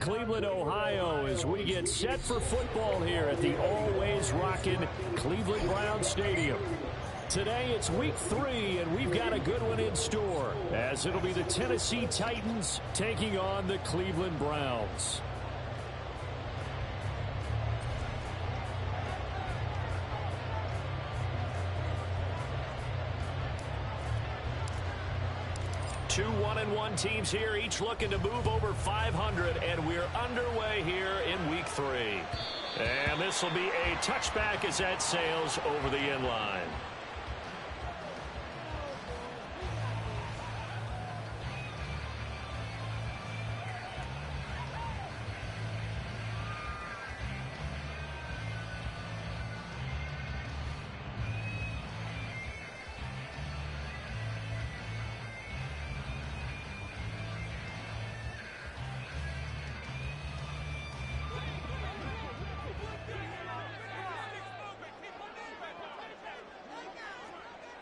Cleveland, Ohio, as we get set for football here at the always rockin' Cleveland Browns Stadium. Today it's week 3, and we've got a good one in store, as it'll be the Tennessee Titans taking on the Cleveland Browns. Two 1-1 teams here, each looking to move over 500, and we're underway here in week 3. And this will be a touchback as that sails over the end line.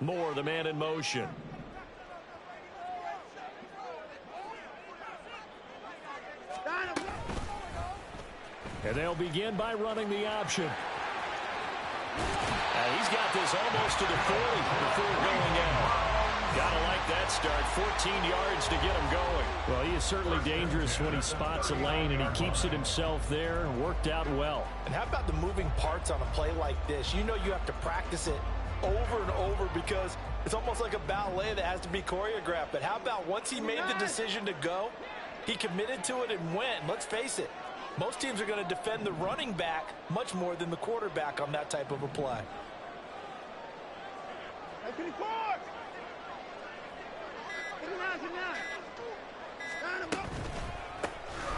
Moore, the man in motion. And they'll begin by running the option. He's got this almost to the 40 before going out. Gotta like that start. 14 yards to get him going. Well, he is certainly dangerous when he spots a lane, and he keeps it himself there. Worked out well. And how about the moving parts on a play like this? You know you have to practice it over and over because it's almost like a ballet that has to be choreographed. But how about once he made the decision to go, he committed to it and went. Let's face it, most teams are going to defend the running back much more than the quarterback on that type of a play.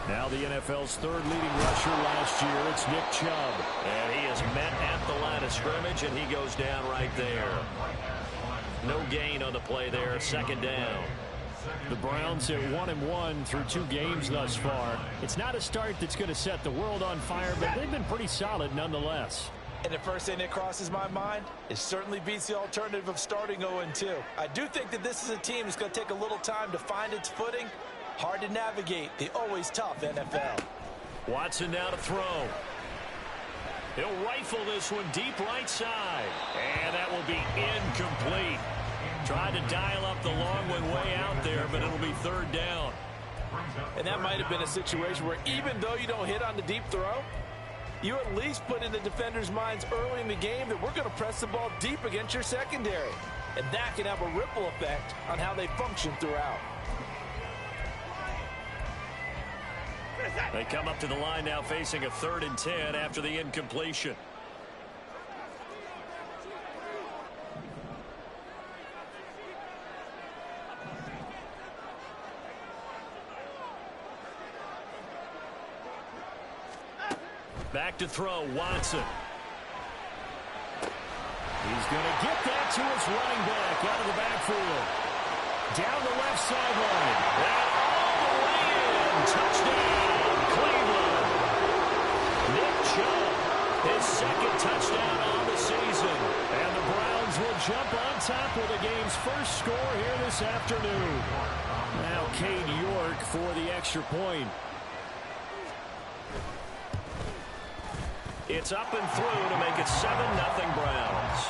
Now the NFL's third leading rusher last year, it's Nick Chubb. And he is met at the line of scrimmage, and he goes down right there. No gain on the play there, second down. The Browns at 1-1 through 2 games thus far. It's not a start that's going to set the world on fire, but they've been pretty solid nonetheless. And the first thing that crosses my mind, it certainly beats the alternative of starting 0-2. I do think that this is a team that's going to take a little time to find its footing. Hard to navigate the always tough NFL. Watson now to throw. He'll rifle this one deep right side. And that will be incomplete. Tried to dial up the long one way out there, but it'll be third down. And that might have been a situation where even though you don't hit on the deep throw, you at least put in the defenders' minds early in the game that we're going to press the ball deep against your secondary. And that can have a ripple effect on how they function throughout. They come up to the line now facing a 3rd and 10 after the incompletion. Back to throw, Watson. He's going to get that to his running back out of the backfield. Down the left sideline. And all the way in. Touchdown, Cleveland. Nick Chubb, his 2nd touchdown on the season. And the Browns will jump on top with the game's first score here this afternoon. Now Cade York for the extra point. It's up and through to make it 7-0 Browns.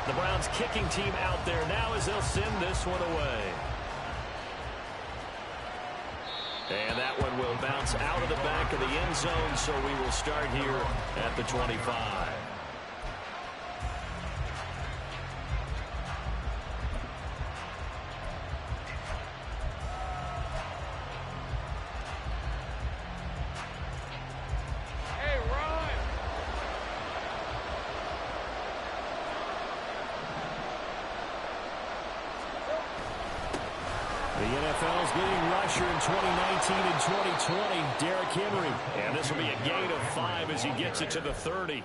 The Browns kicking team out there now as they'll send this one away. And that one will bounce out of the back of the end zone, so we will start here at the 25. The NFL's leading rusher in 2019 and 2020, Derrick Henry. And this will be a gain of 5 as he gets it to the 30.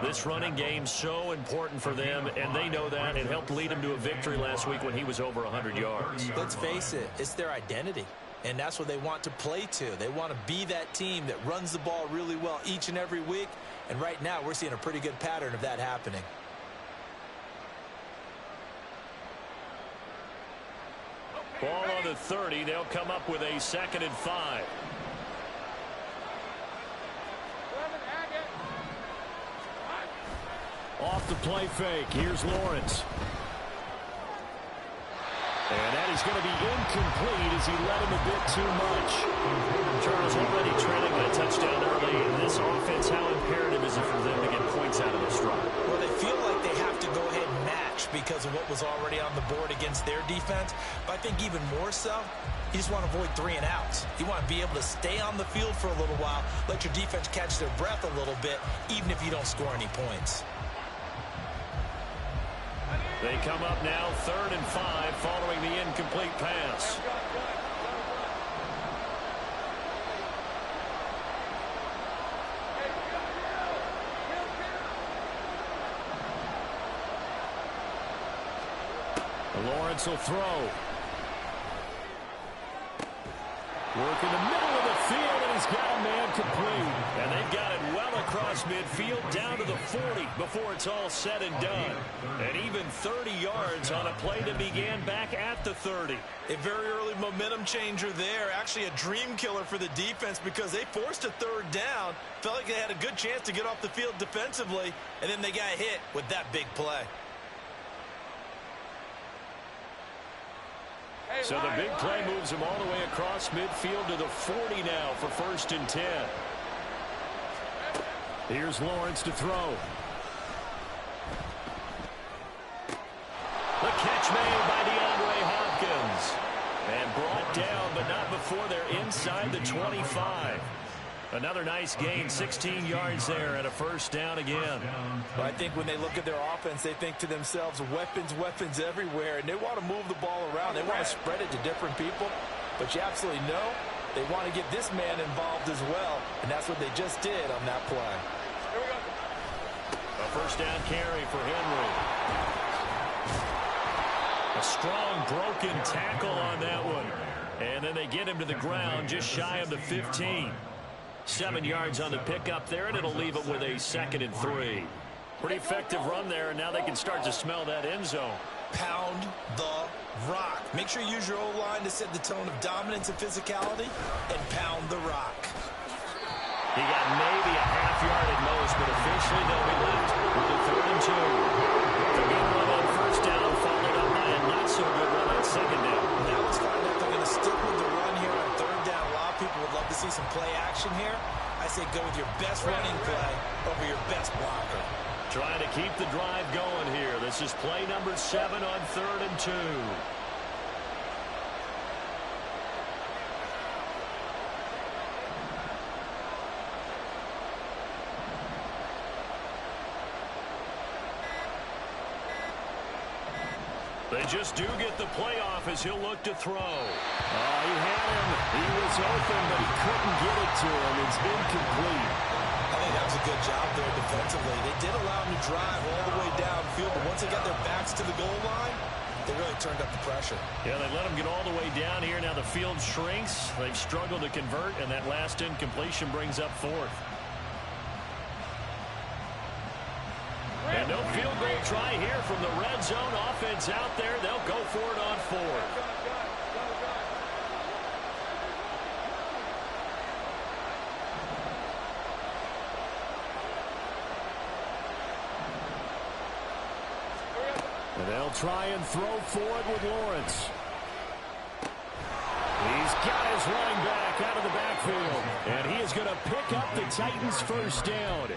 This running game so important for them, and they know that. It helped lead him to a victory last week when he was over 100 yards. Let's face it, it's their identity. And that's what they want to play to. They want to be that team that runs the ball really well each and every week. And right now, we're seeing a pretty good pattern of that happening. Ball on the 30. They'll come up with a 2nd and 5. Off the play fake. Here's Lawrence. And that is going to be incomplete as he led him a bit too much. Charles already trailing a touchdown early in this offense. How imperative is it for them to get points out of this run? Well, they feel like they have to go ahead and match because of what was already on the board against their defense. But I think even more so, you just want to avoid 3 and outs. You want to be able to stay on the field for a little while, let your defense catch their breath a little bit, even if you don't score any points. They come up now 3rd and 5 following the incomplete pass. Lawrence will throw. Work in the middle of the field, and he's got a man complete. And they've got it well across midfield down to the 40 before it's all said and done. And even 30 yards on a play that began back at the 30. A very early momentum changer there. Actually a dream killer for the defense because they forced a 3rd down. Felt like they had a good chance to get off the field defensively, and then they got hit with that big play. So the big play moves him all the way across midfield to the 40 now for 1st and 10. Here's Lawrence to throw. The catch made by DeAndre Hopkins. And brought down, but not before they're inside the 25. Another nice gain, 16 yards there and a 1st down again. Well, I think when they look at their offense, they think to themselves, weapons, weapons everywhere, and they want to move the ball around. They want to spread it to different people, but you absolutely know they want to get this man involved as well, and that's what they just did on that play. Here we go. A 1st down carry for Henry. A strong broken tackle on that one. And then they get him to the ground just shy of the 15. 7 yards on the pickup there, and it'll leave it with a 2nd and 3. Pretty effective run there, and now they can start to smell that end zone. Pound the rock. Make sure you use your O-line to set the tone of dominance and physicality, and pound the rock. He got maybe a half yard at most, but officially they'll be left with a 3rd and 2. The good run on 1st down, followed up by a not-so-good run on 2nd down. Now let's find out if they're going to stick with the run here on 3rd down. A lot of people would love to see some play action here. I say go with your best running play over your best blocker. Trying to keep the drive going here. This is play number 7 on 3rd and 2. They just do get the playoff as he'll look to throw. He had him. He was open, but he couldn't get it to him. It's incomplete. I think that was a good job there defensively. They did allow him to drive all the way downfield, but once they got their backs to the goal line, they really turned up the pressure. Yeah, they let him get all the way down here. Now the field shrinks. They've struggled to convert, and that last incompletion brings up 4th. And no field goal try here from the red zone. Offense out there. They'll go for it on 4th. And they'll try and throw forward with Lawrence. He's got his running back out of the backfield. And he is going to pick up the Titans' 1st down.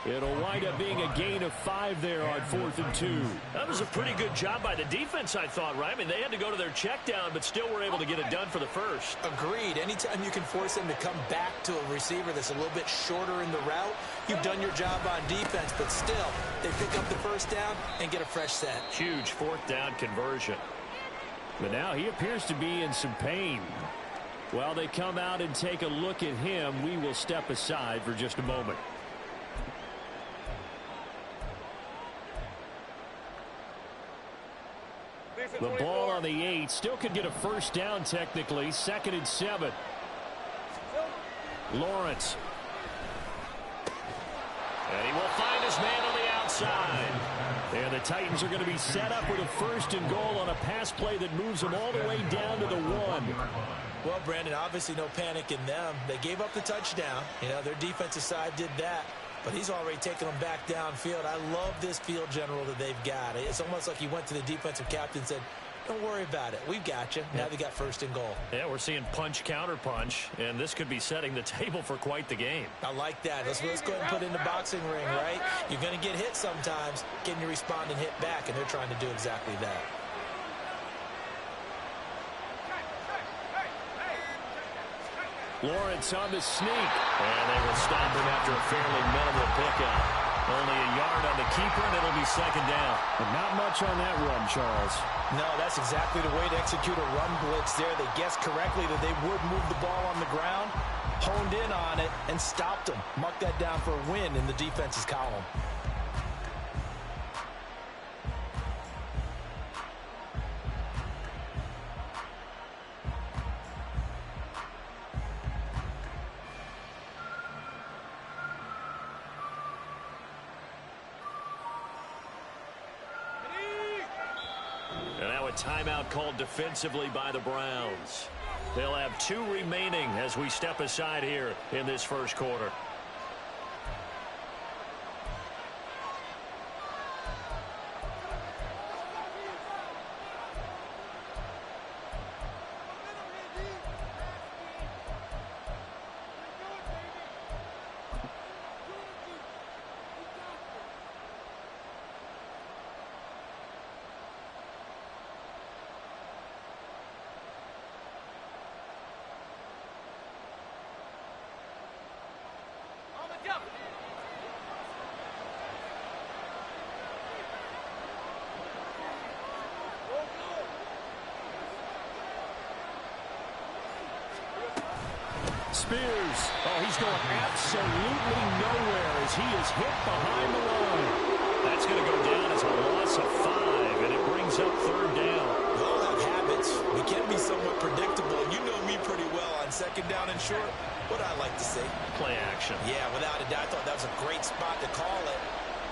It'll wind up being a gain of 5 there on 4th and 2. That was a pretty good job by the defense, I thought, right? I mean, they had to go to their check down, but still were able to get it done for the 1st. Agreed. Anytime you can force them to come back to a receiver that's a little bit shorter in the route, you've done your job on defense, but still, they pick up the 1st down and get a fresh set. Huge 4th down conversion. But now he appears to be in some pain. While they come out and take a look at him, we will step aside for just a moment. The ball on the 8. Still could get a 1st down technically. 2nd and 7. Lawrence. And he will find his man on the outside. And the Titans are going to be set up with a 1st and goal on a pass play that moves them all the way down to the 1. Well, Brandon, obviously no panic in them. They gave up the touchdown. You know, their defensive side did that. But he's already taken them back downfield. I love this field general that they've got. It's almost like he went to the defensive captain and said, don't worry about it. We've got you. Now they got 1st and goal. Yeah, we're seeing punch, counter punch, and this could be setting the table for quite the game. I like that. Let's go ahead and put it in the boxing ring, right? You're going to get hit sometimes. Can you respond and hit back? And they're trying to do exactly that. Lawrence on the sneak. And they will stop him after a fairly minimal pickup. Only a yard on the keeper, and it'll be 2nd down. But not much on that run, Charles. No, that's exactly the way to execute a run blitz there. They guessed correctly that they would move the ball on the ground, honed in on it, and stopped them. Mark that down for a win in the defense's column. Timeout called defensively by the Browns. They'll have 2 remaining as we step aside here in this 1st quarter. Spears. Oh, he's going absolutely nowhere as he is hit behind the line. That's going to go down as a loss of 5, and it brings up 3rd down. We all have habits. We can be somewhat predictable. You know me pretty well on 2nd down and short. What I like to say? Play action. Yeah, without a doubt. I thought that was a great spot to call it.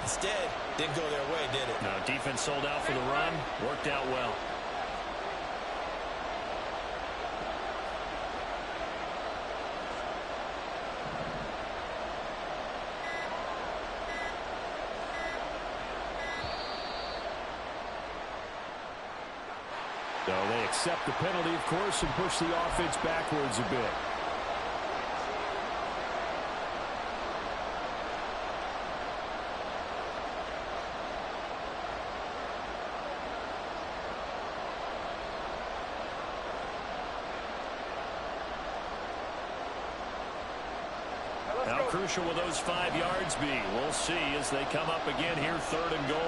Instead, didn't go their way, did it? No, defense sold out for the run. Worked out well. So they accept the penalty, of course, and push the offense backwards a bit. How crucial will those 5 yards be? We'll see as they come up again here, 3rd and goal.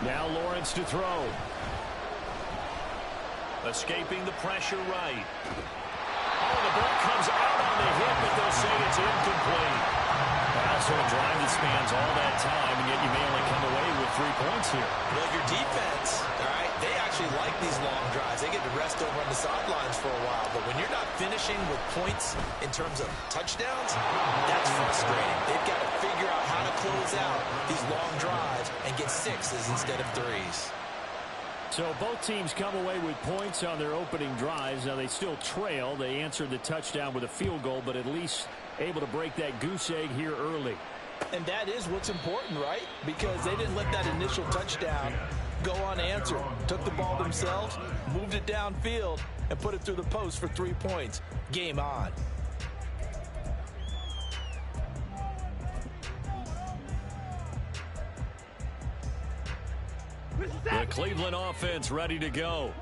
Now Lawrence to throw. Escaping the pressure right. Oh, the ball comes out on the hit, but they'll say it's incomplete. Also a drive that spans all that time, and yet you may only come away with 3 points here. Well, your defense, all right, they actually like these long drives. They get to rest over on the sidelines for a while, but when you're not finishing with points in terms of touchdowns, that's frustrating. They've got to figure out how to close out these long drives and get 6s instead of 3s. So both teams come away with points on their opening drives. Now they still trail. They answered the touchdown with a field goal, but at least able to break that goose egg here early. And that is what's important, right? Because they didn't let that initial touchdown go unanswered. Took the ball themselves, moved it downfield, and put it through the post for 3 points. Game on. The Cleveland offense ready to go.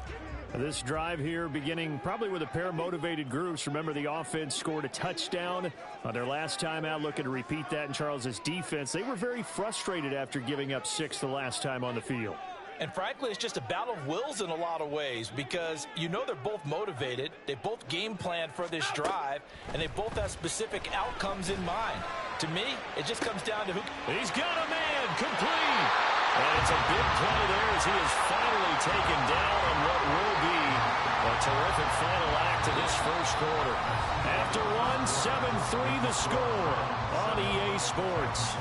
This drive here beginning probably with a pair of motivated groups. Remember, the offense scored a touchdown on their last time out. Looking to repeat that in Charles's defense. They were very frustrated after giving up 6 the last time on the field. And frankly, it's just a battle of wills in a lot of ways because you know they're both motivated. They both game plan for this drive, and they both have specific outcomes in mind. To me, it just comes down to who. He's got a man complete. And it's a big play there as he is finally taken down on what will be a terrific final act of this first quarter. After one, 7-3 the score on EA Sports.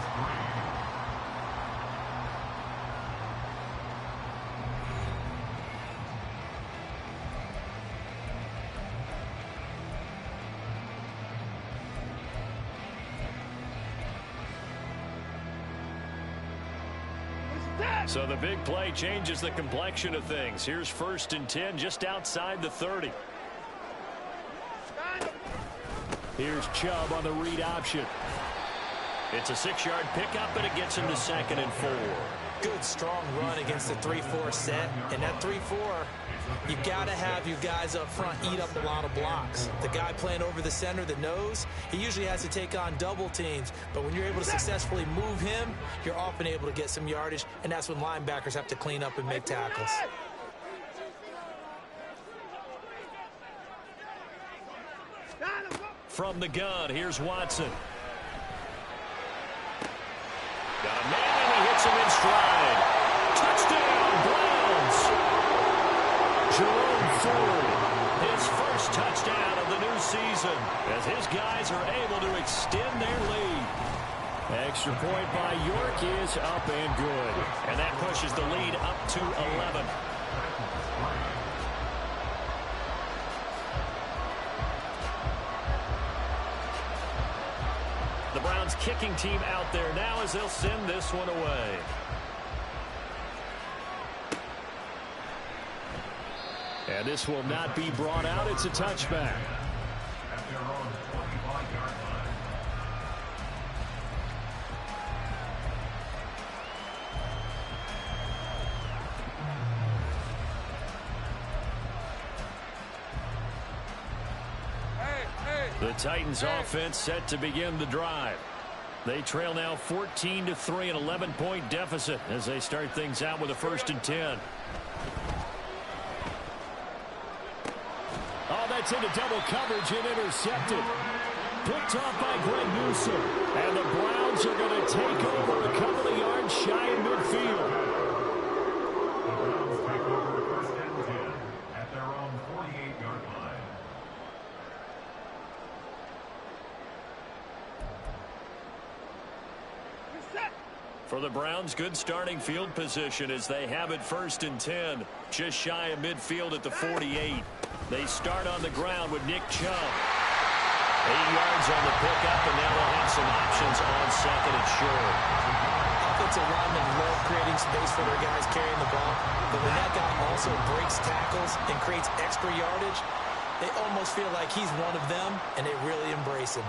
So the big play changes the complexion of things. Here's 1st and 10 just outside the 30. Here's Chubb on the read option. It's a 6-yard pickup, and it gets him to 2nd and 4. Good, strong run against the 3-4 set. And that 3-4, you've got to have you guys up front eat up a lot of blocks. The guy playing over the center, the nose, he usually has to take on double teams. But when you're able to successfully move him, you're often able to get some yardage, and that's when linebackers have to clean up and make tackles. From the gun, here's Watson. Got a man, and he hits him in stride. Touchdown, Browns. Jerome Ford, his first touchdown of the new season, as his guys are able to extend their lead. Extra point by York is up and good. And that pushes the lead up to 11. The Browns kicking team out there now as they'll send this one away. And this will not be brought out. It's a touchback. The Titans offense set to begin the drive. They trail now 14-3, an 11-point deficit as they start things out with a 1st and 10. Oh, that's into double coverage and intercepted. Picked off by Greg Newsome. And the Browns are going to take over a couple of yards shy in midfield. The Browns take over 1st and 10 at their own 48-yard line. For the Browns, good starting field position as they have it 1st and 10. Just shy of midfield at the 48. They start on the ground with Nick Chubb. 8 yards on the pickup, and now they'll have some options on 2nd and short. Offensive linemen love creating space for their guys carrying the ball. But when that guy also breaks tackles and creates extra yardage, they almost feel like he's one of them, and they really embrace him.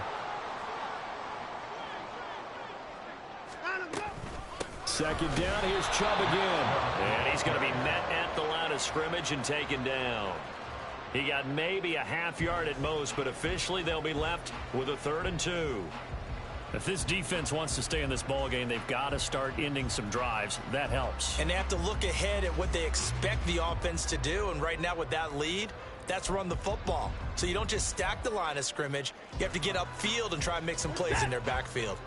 2nd down, here's Chubb again. And he's going to be met at the line of scrimmage and taken down. He got maybe a half yard at most, but officially they'll be left with a 3rd and 2. If this defense wants to stay in this ballgame, they've got to start ending some drives. That helps. And they have to look ahead at what they expect the offense to do, and right now with that lead, that's run the football. So you don't just stack the line of scrimmage. You have to get upfield and try and make some plays in their backfield.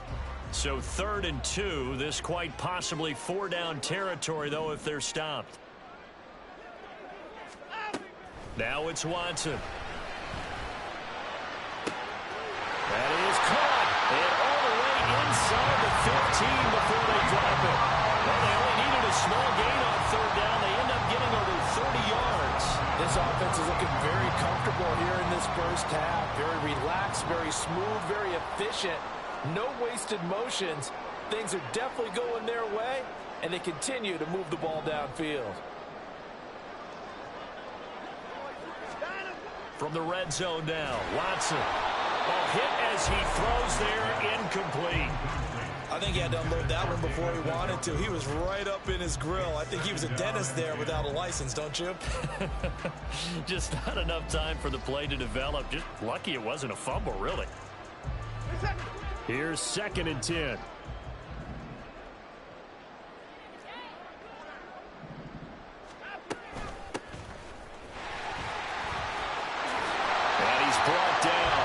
So 3rd and 2, this quite possibly 4-down territory, though, if they're stopped. Now it's Watson. That is caught. And all the way inside the 15 before they drop it. Well, they only needed a small gain on 3rd down. They end up getting over 30 yards. This offense is looking very comfortable here in this first half. Very relaxed, very smooth, very efficient. No wasted motions. Things are definitely going their way, and they continue to move the ball downfield. From the red zone now, Watson. A hit as he throws there, incomplete. I think he had to unload that one before he wanted to. He was right up in his grill. I think he was a dentist there without a license, don't you? Just not enough time for the play to develop. Just lucky it wasn't a fumble, really. Here's 2nd and 10. And he's brought down.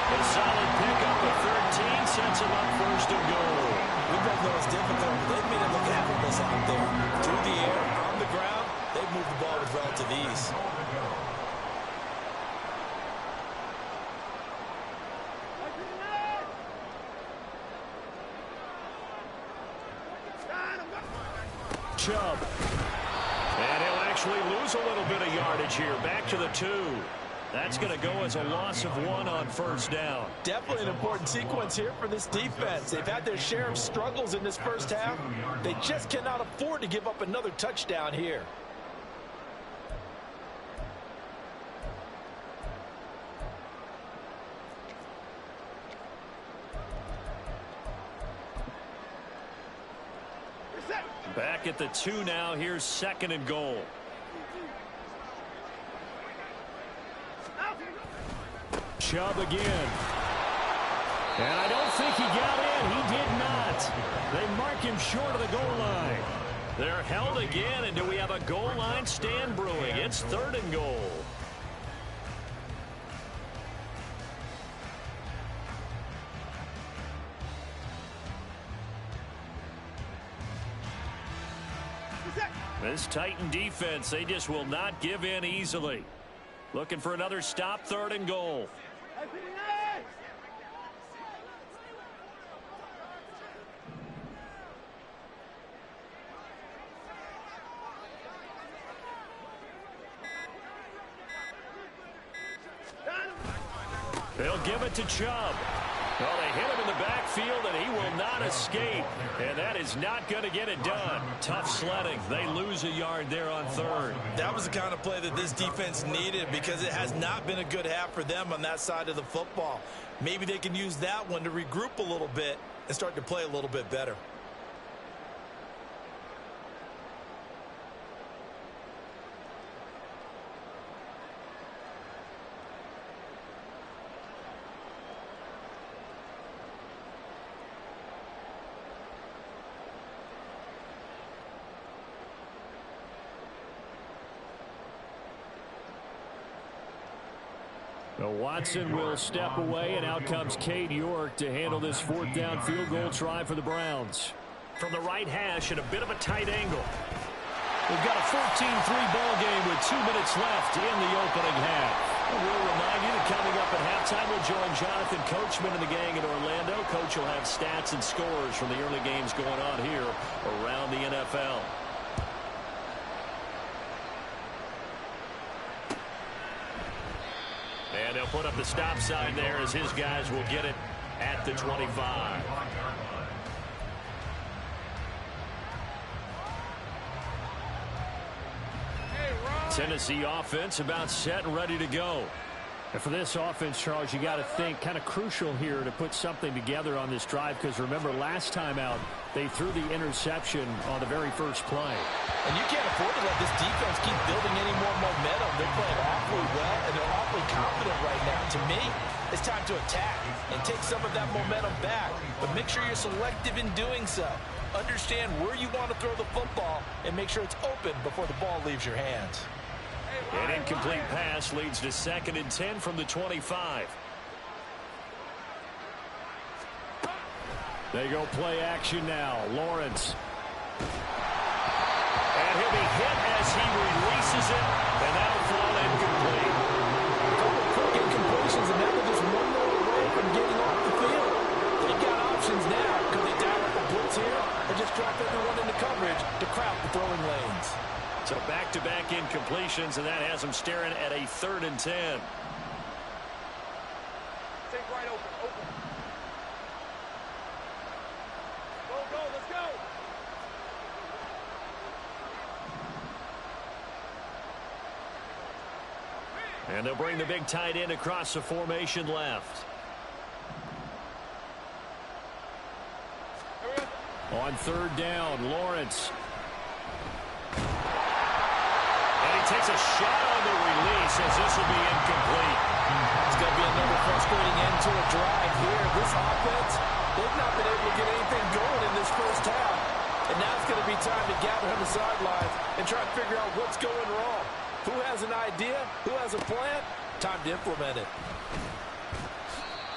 A solid pickup of 13 sets him up 1st and goal. We both know it's difficult, but they've made it look effortless out there. Through the air, on the ground, they've moved the ball with relative ease. Chubb. And he'll actually lose a little bit of yardage here. Back to the 2. That's going to go as a loss of 1 on first down. Definitely an important sequence here for this defense. They've had their share of struggles in this first half. They just cannot afford to give up another touchdown here. Back at the 2 now. Here's 2nd and goal. Chubb again. And I don't think he got in. He did not. They mark him short of the goal line. They're held again, and do we have a goal line stand brewing? It's 3rd and goal. This Titan defense, they just will not give in easily. Looking for another stop, 3rd and goal. They'll give it to Chubb. Well, they hit him in the backfield, and he will not escape. And that is not going to get it done. Tough sledding. They lose a yard there on 3rd. That was the kind of play that this defense needed because it has not been a good half for them on that side of the football. Maybe they can use that one to regroup a little bit and start to play a little bit better. Watson will step away, and out comes Cade York to handle this 4th down field goal try for the Browns. From the right hash at a bit of a tight angle. We've got a 14-3 ball game with 2 minutes left in the opening half. And we'll remind you that coming up at halftime, we'll join Jonathan Coachman and the gang in Orlando. Coach will have stats and scores from the early games going on here around the NFL. And they'll put up the stop sign there as his guys will get it at the 25. Tennessee offense about set and ready to go. And for this offense, Charles, you got to think kind of crucial here to put something together on this drive, because remember last time out they threw the interception on the very first play. And you can't afford to let this defense keep building any more momentum. They're playing awfully well, and they're awfully confident right now. To me, it's time to attack and take some of that momentum back. But make sure you're selective in doing so. Understand where you want to throw the football and make sure it's open before the ball leaves your hands. An incomplete pass leads to 2nd and 10 from the 25. They go play action now. Lawrence. And he'll be hit as he releases it, and that'll fall incomplete. A couple of quick incompletions, and now they're just one more away from getting off the field. They've got options now. Could they dial up a blitz here or just drop everyone into coverage to crowd the throwing lanes? So back-to-back incompletions, and that has them staring at a 3rd and 10. Take right open. Go, let's go. And they'll bring the big tight end across the formation left. On 3rd down, Lawrence. Takes a shot on the release as this will be incomplete. It's going to be another frustrating end to a drive here. This offense, they've not been able to get anything going in this first half. And now it's going to be time to gather on the sidelines and try to figure out what's going wrong. Who has an idea? Who has a plan? Time to implement it.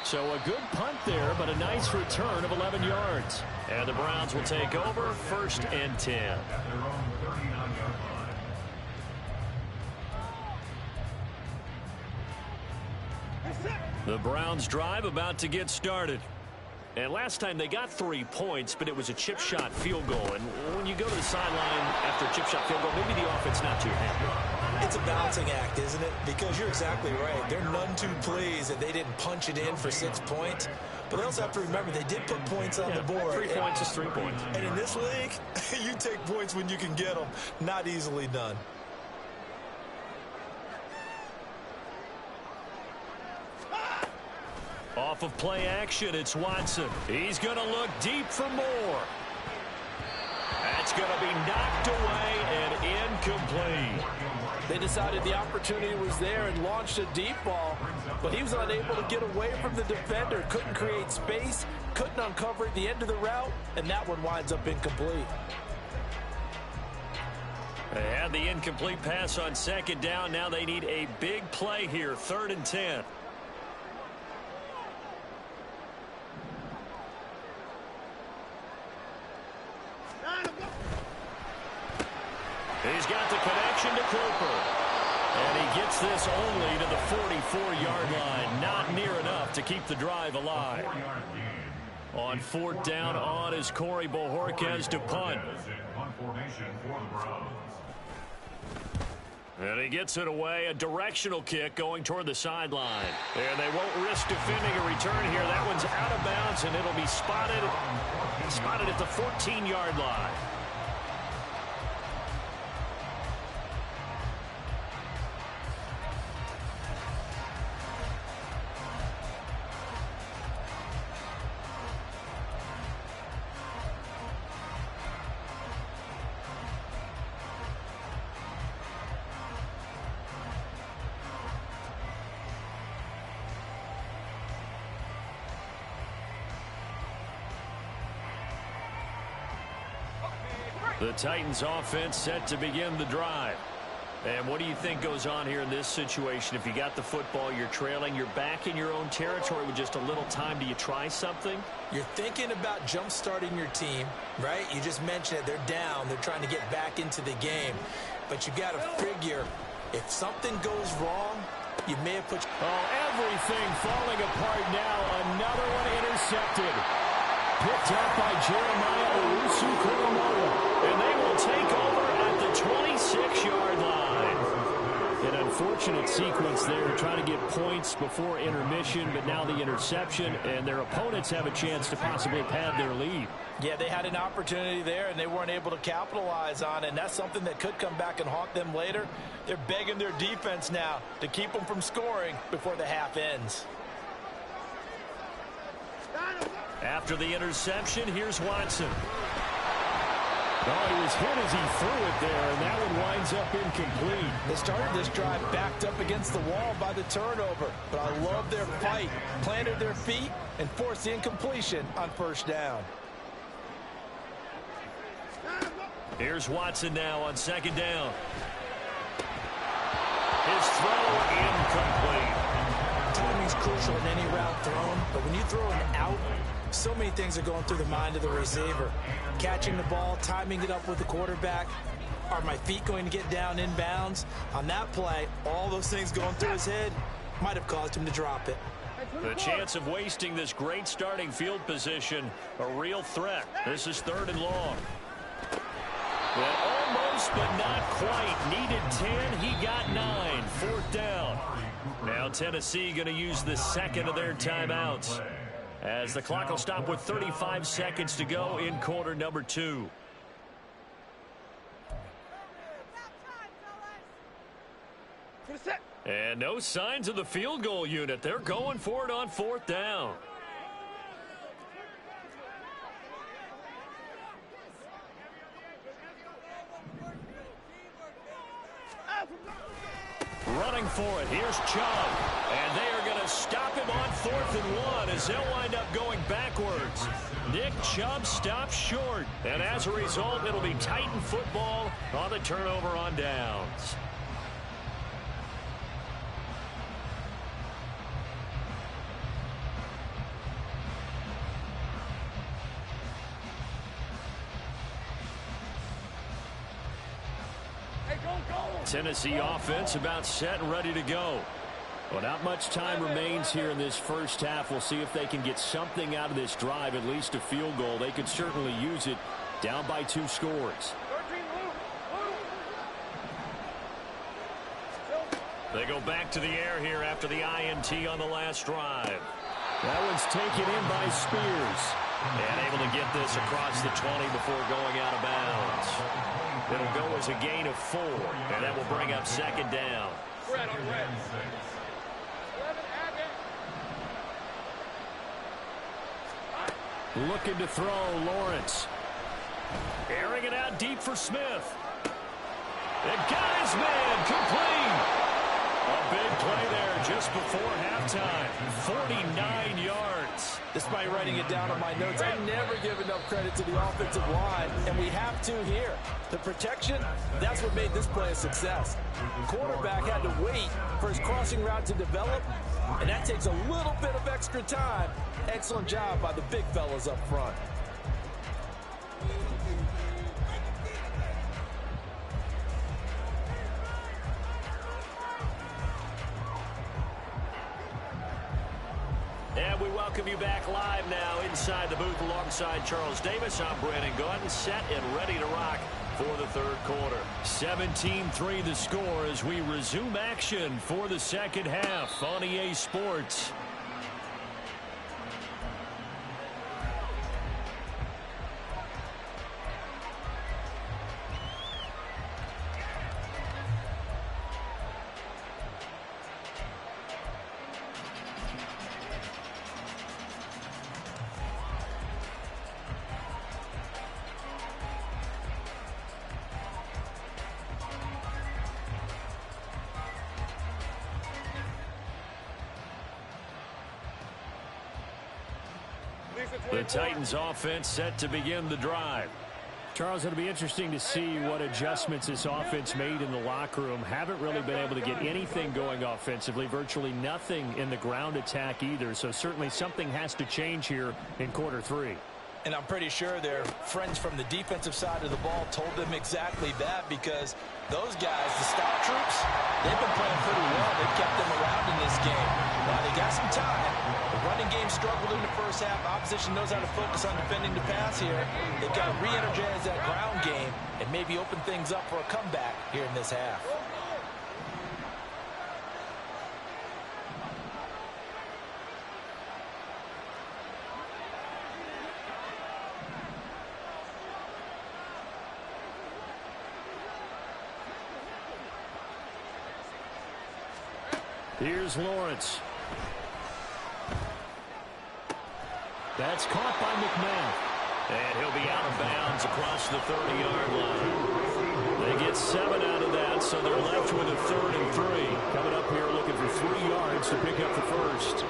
So a good punt there, but a nice return of 11 yards. And the Browns will take over 1st and 10. At their own 39-yard line. The Browns drive about to get started. And last time they got 3 points, but it was a chip shot field goal. And when you go to the sideline after a chip shot field goal, maybe the offense not too happy. It's a balancing act, isn't it? Because you're exactly right. They're none too pleased that they didn't punch it in for 6 points. But they also have to remember they did put points on the board. 3 points is 3 points. And in this league, you take points when you can get them. Not easily done. Off of play action, it's Watson. He's going to look deep for more. That's going to be knocked away and incomplete. They decided the opportunity was there and launched a deep ball, but he was unable to get away from the defender. Couldn't create space, couldn't uncover at the end of the route, and that one winds up incomplete. They had the incomplete pass on 2nd down. Now they need a big play here, 3rd and 10. He's got the connection to Cooper. And he gets this only to the 44-yard line. Not near enough to keep the drive alive. On 4th down, on is Corey Bojorquez to punt. And he gets it away. A directional kick going toward the sideline. And they won't risk defending a return here. That one's out of bounds, and it'll be spotted at the 14-yard line. The Titans offense set to begin the drive. And what do you think goes on here in this situation? If you got the football, you're trailing, you're back in your own territory with just a little time. Do you try something? You're thinking about jump-starting your team, right? You just mentioned it. They're down. They're trying to get back into the game. But you got to figure, if something goes wrong, you may have put... Everything falling apart now. Another one intercepted. Picked up by Jeremiah Owusu-Koramoah. And they will take over at the 26-yard line. An unfortunate sequence there, trying to get points before intermission, but now the interception, and their opponents have a chance to possibly pad their lead. Yeah, they had an opportunity there, and they weren't able to capitalize on it, and that's something that could come back and haunt them later. They're begging their defense now to keep them from scoring before the half ends. After the interception, here's Watson. Oh, he was hit as he threw it there, and that one winds up incomplete. They started this drive backed up against the wall by the turnover, but I love their fight, planted their feet, and forced the incompletion on 1st down. Here's Watson now on 2nd down. His throw incomplete. Timing's crucial in any route thrown, but when you throw an out, so many things are going through the mind of the receiver. Catching the ball, timing it up with the quarterback. Are my feet going to get down in bounds? On that play, all those things going through his head might have caused him to drop it. The chance of wasting this great starting field position, a real threat. This is 3rd and long. Well, almost, but not quite. Needed 10, he got 9. 4th down. Now Tennessee going to use the 2nd of their timeouts, as the clock will stop with 35 seconds to go in quarter number 2. And no signs of the field goal unit. They're going for it on 4th down. Running for it. Here's Chubb. And they are going to stop him on 4th and 1 as they'll wind up going backwards. Nick Chubb stops short. And as a result, it'll be Titan football on the turnover on downs. Tennessee offense about set and ready to go. Well, not much time remains here in this first half. We'll see if they can get something out of this drive, at least a field goal. They could certainly use it, down by 2 scores. They go back to the air here after the INT on the last drive. That one's taken in by Spears. And able to get this across the 20 before going out of bounds. It'll go as a gain of 4, and that will bring up second down. Looking to throw, Lawrence. Airing it out deep for Smith. It got his man complete. A big play there just before halftime. 49 yards. Despite writing it down on my notes, I never give enough credit to the offensive line, and we have to here. The protection, that's what made this play a success. Quarterback had to wait for his crossing route to develop, and that takes a little bit of extra time. Excellent job by the big fellas up front. And we welcome you back live now inside the booth alongside Charles Davis. I'm Brandon Gaudin, set and ready to rock for the third quarter. 17-3 the score as we resume action for the second half on EA Sports. The Titans offense set to begin the drive. Charles, it'll be interesting to see what adjustments this offense made in the locker room. Haven't really been able to get anything going offensively, virtually nothing in the ground attack either. So certainly something has to change here in quarter 3. And I'm pretty sure their friends from the defensive side of the ball told them exactly that, because those guys, the stout troops, they've been playing pretty well. They've kept them around in this game. Now they got some time. The running game struggled in the first half. Opposition knows how to focus on defending the pass here. They've got to re-energize that ground game and maybe open things up for a comeback here in this half. Here's Lawrence. That's caught by McMahon. And he'll be out of bounds across the 30-yard line. They get 7 out of that, so they're left with a 3rd and 3. Coming up here looking for 3 yards to pick up the first.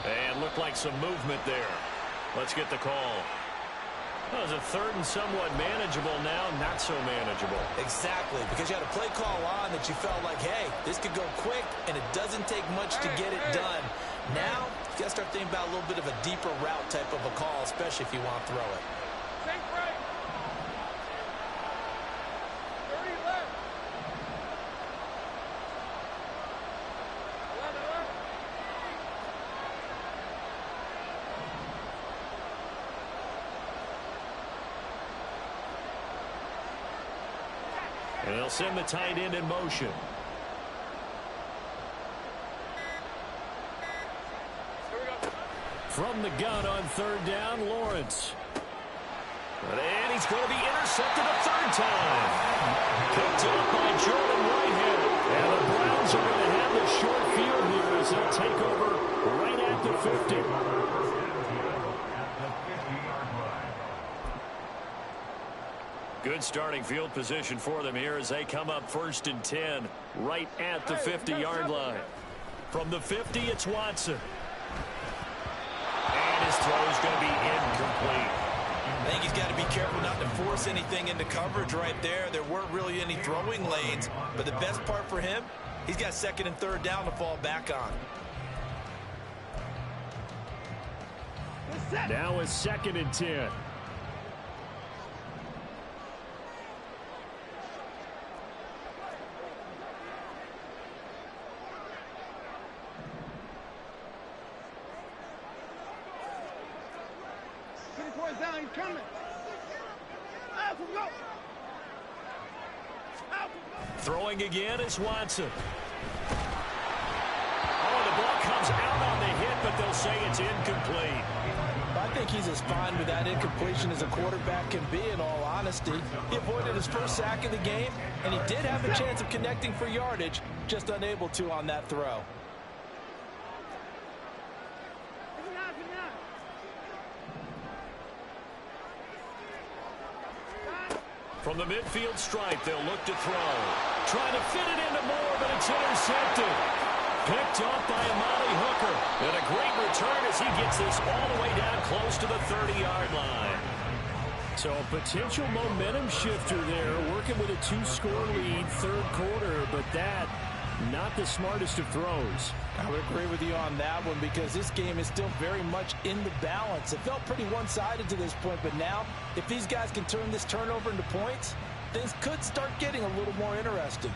And looked like some movement there. Let's get the call. Well, it was a 3rd and somewhat manageable, now not so manageable. Exactly, because you had a play call on that you felt like, hey, this could go quick, and it doesn't take much to get it done. Now, you got to start thinking about a little bit of a deeper route type of a call, especially if you want to throw it. Take right. 30 left. 11 left. And they'll send the tight end in motion. From the gun on 3rd down, Lawrence. And he's going to be intercepted a 3rd time. Picked up by Jordan Whitehead. And the Browns are going to have the short field here as they'll take over right at the 50. Good starting field position for them here as they come up 1st and 10 right at the 50-yard line. From the 50, it's Watson. And his throw is going to be incomplete. I think he's got to be careful not to force anything into coverage right there. There weren't really any throwing lanes, but the best part for him, he's got 2nd and 3rd down to fall back on. Now a 2nd and 10. Down, he's coming. Throwing again is Watson. Oh, the ball comes out on the hit, but they'll say it's incomplete. I think he's as fine with that incompletion as a quarterback can be, in all honesty. He avoided his first sack of the game, and he did have a chance of connecting for yardage, just unable to on that throw. From the midfield stripe, they'll look to throw. Trying to fit it into Moore, but it's intercepted. Picked off by Amali Hooker. And a great return as he gets this all the way down close to the 30-yard line. So a potential momentum shifter there, working with a 2-score lead, 3rd quarter, but that, not the smartest of throws. I would agree with you on that one because this game is still very much in the balance. It felt pretty one-sided to this point, but now, if these guys can turn this turnover into points, things could start getting a little more interesting.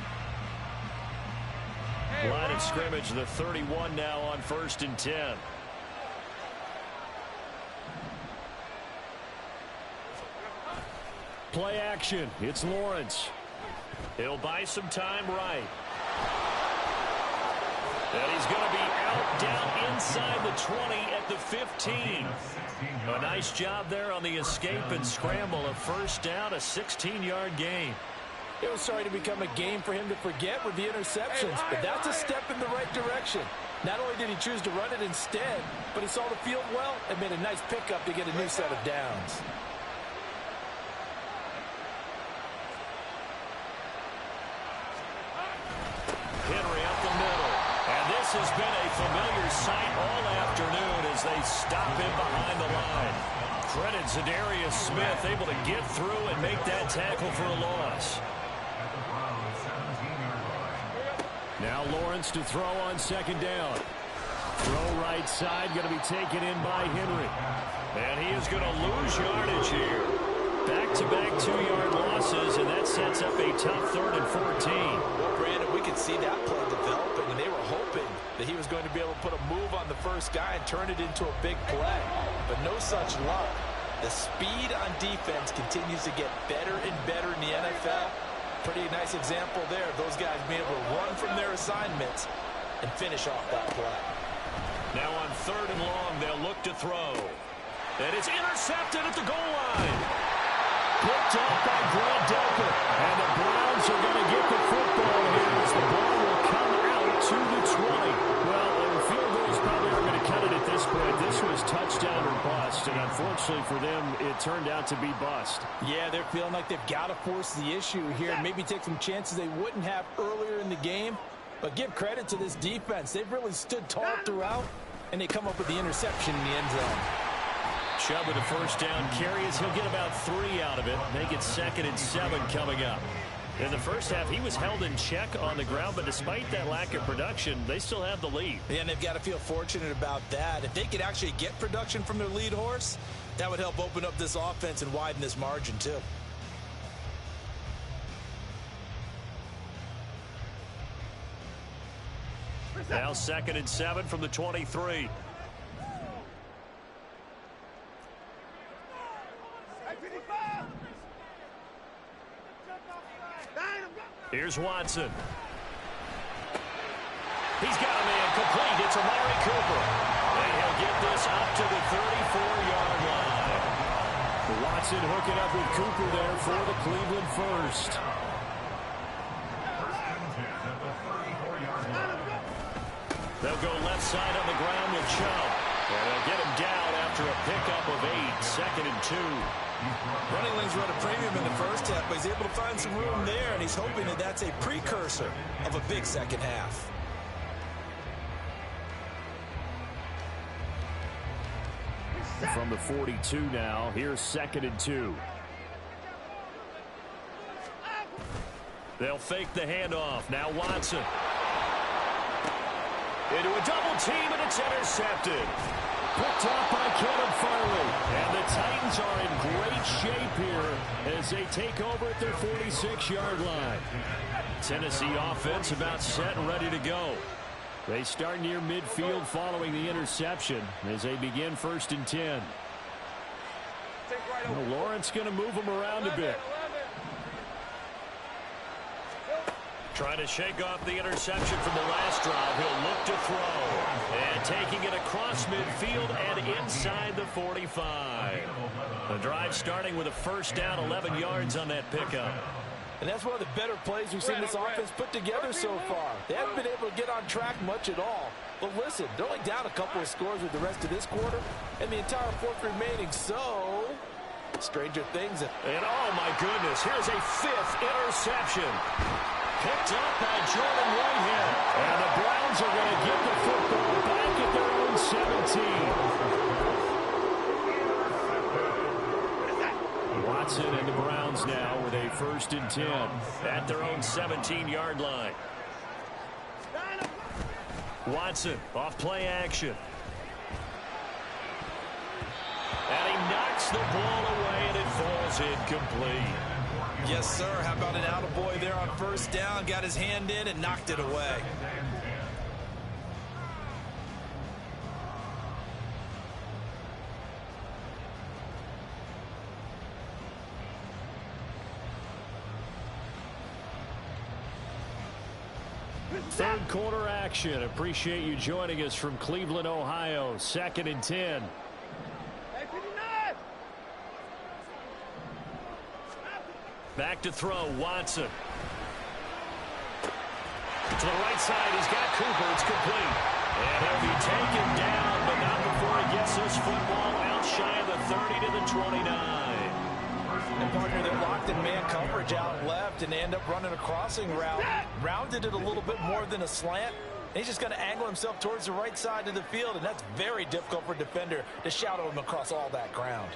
Line of scrimmage, the 31 now on 1st and 10. Play action. It's Lawrence. He'll buy some time right. And he's going to be out down inside the 20 at the 15. A nice job there on the escape and scramble. A 1st down, a 16-yard gain. It was starting to become a game for him to forget with the interceptions, but that's a step in the right direction. Not only did he choose to run it instead, but he saw the field well and made a nice pickup to get a new set of downs. Henry up the middle. And this has been a familiar sight all afternoon as they stop him behind the line. Credit Zadarius Smith able to get through and make that tackle for a loss. Now Lawrence to throw on 2nd down. Throw right side, going to be taken in by Henry. And he is going to lose yardage here. Back-to-back 2-yard losses, and that sets up a tough 3rd and 14. Well, Brandon, we could see that play developing, and they were hoping that he was going to be able to put a move on the first guy and turn it into a big play. But no such luck. The speed on defense continues to get better and better in the NFL. Pretty nice example there. Those guys being able to run from their assignments and finish off that play. Now on 3rd and long, they'll look to throw. And it's intercepted at the goal line. Picked off by Grant Delpit. And the Browns are going to get the football here as the ball will come out to the 20. Well, the field goals probably are going to cut it at this point. This was touchdown or bust, and unfortunately for them, it turned out to be bust. Yeah, they're feeling like they've got to force the issue here. Maybe take some chances they wouldn't have earlier in the game. But give credit to this defense. They've really stood tall throughout, and they come up with the interception in the end zone. Chubb with a 1st down carries. He'll get about 3 out of it. Make it 2nd and 7 coming up. In the first half, he was held in check on the ground, but despite that lack of production, they still have the lead. Yeah, and they've got to feel fortunate about that. If they could actually get production from their lead horse, that would help open up this offense and widen this margin, too. Now 2nd and 7 from the 23. Here's Watson. He's got a man complete. It's Amari Cooper. And he'll get this up to the 34-yard line. Watson hooking up with Cooper there for the Cleveland first. They'll go left side on the ground with Chubb. And they'll get him down after a pickup of 8. 2nd and 2. Running lanes run a premium in the first half, but he's able to find some room there, and he's hoping that that's a precursor of a big second half. From the 42 now, here's 2nd and 2. They'll fake the handoff. Now Watson. Into a double team, and it's intercepted. Picked off by Caleb Farley. And the Titans are in great shape here as they take over at their 46-yard line. Tennessee offense about set and ready to go. They start near midfield following the interception as they begin 1st and 10. Well, Lawrence going to move them around a bit. Trying to shake off the interception from the last drive. He'll look to throw. And taking it across midfield and inside the 45. The drive starting with a 1st down, 11 yards on that pickup. And that's one of the better plays we've seen this offense put together so far. They haven't been able to get on track much at all. But listen, they're only down a couple of scores with the rest of this quarter and the entire 4th remaining. So, stranger things. And oh, my goodness, here's a 5th interception. Picked up by Jordan Whitehead. And the Browns are going to get the football back at their own 17. Watson and the Browns now with a 1st and 10 at their own 17-yard line. Watson off play action. And he knocks the ball away and it falls incomplete. Yes, sir. How about an attaboy there on 1st down? Got his hand in and knocked it away. Third quarter action. Appreciate you joining us from Cleveland, Ohio. 2nd and 10. Back to throw, Watson. To the right side, he's got Cooper. It's complete. And he'll be taken down, but not before he gets this football out shy of the 30 to the 29. And partner, they're locked in man coverage out left, and they end up running a crossing route. Rounded it a little bit more than a slant. And he's just going to angle himself towards the right side of the field, and that's very difficult for a defender to shadow him across all that ground.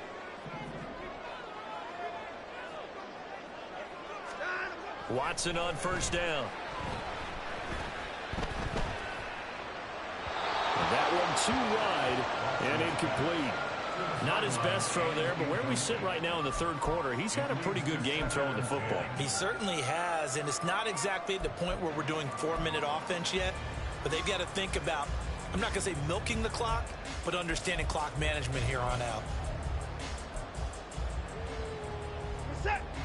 Watson on 1st down. That one too wide and incomplete. Not his best throw there, but where we sit right now in the 3rd quarter, he's had a pretty good game throwing the football. He certainly has, and it's not exactly at the point where we're doing 4-minute offense yet, but they've got to think about, I'm not going to say milking the clock, but understanding clock management here on out.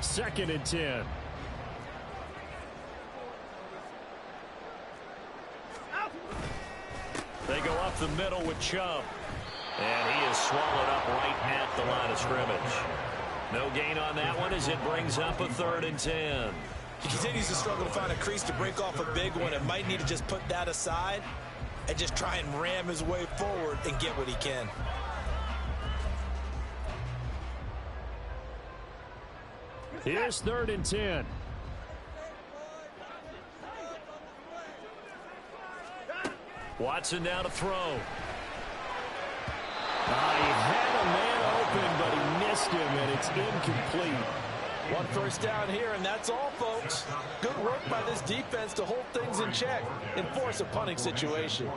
2nd and 10. They go up the middle with Chubb. And he is swallowed up right at the line of scrimmage. No gain on that one as it brings up a 3rd and 10. He continues to struggle to find a crease to break off a big one and might need to just put that aside and just try and ram his way forward and get what he can. Here's 3rd and 10. Watson now to throw. He had a man open, but he missed him, and it's incomplete. 1 1st down here, and that's all, folks. Good work by this defense to hold things in check and force a punting situation.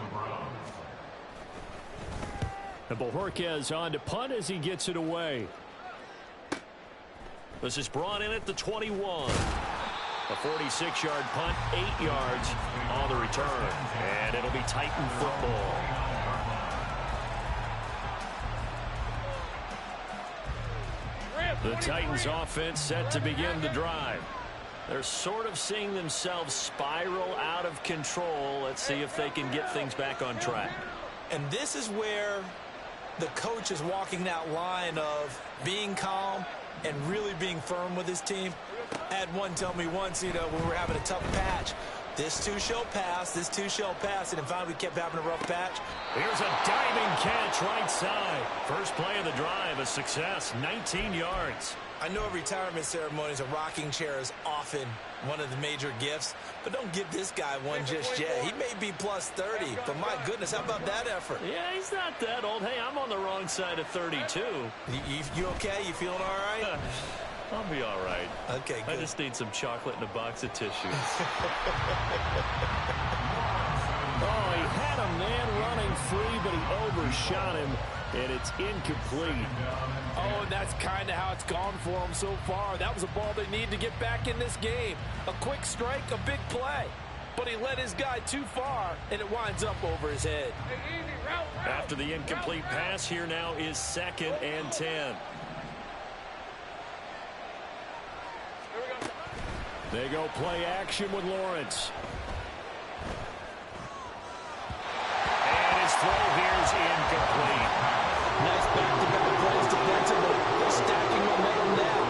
And Bojorquez on to punt as he gets it away. This is brought in at the 21. A 46-yard punt, 8 yards on the return. And it'll be Titan football. The Titans offense set to begin the drive. They're sort of seeing themselves spiral out of control. Let's see if they can get things back on track. And this is where the coach is walking that line of being calm and really being firm with his team. I had one tell me once, when we were having a tough patch, this too shall pass, this too shall pass, and finally we kept having a rough patch. Here's a diving catch right side. First play of the drive, a success, 19 yards. I know retirement ceremonies, a rocking chair is often one of the major gifts, but don't give this guy one just yet. He may be plus 30, but my goodness, how about that effort? Yeah, he's not that old. Hey, I'm on the wrong side of 32. You okay? You feeling all right? I'll be all right. Okay, good. I just need some chocolate and a box of tissues. Oh, he had a man running free, but he overshot him, and it's incomplete. Oh, and that's kind of how it's gone for them so far. That was a ball they need to get back in this game. A quick strike, a big play. But he led his guy too far, and it winds up over his head. After the incomplete pass, here now is 2nd and 10. They go play action with Lawrence. And his throw here is incomplete. Nice back-to-back plays defensively. They're stacking momentum now.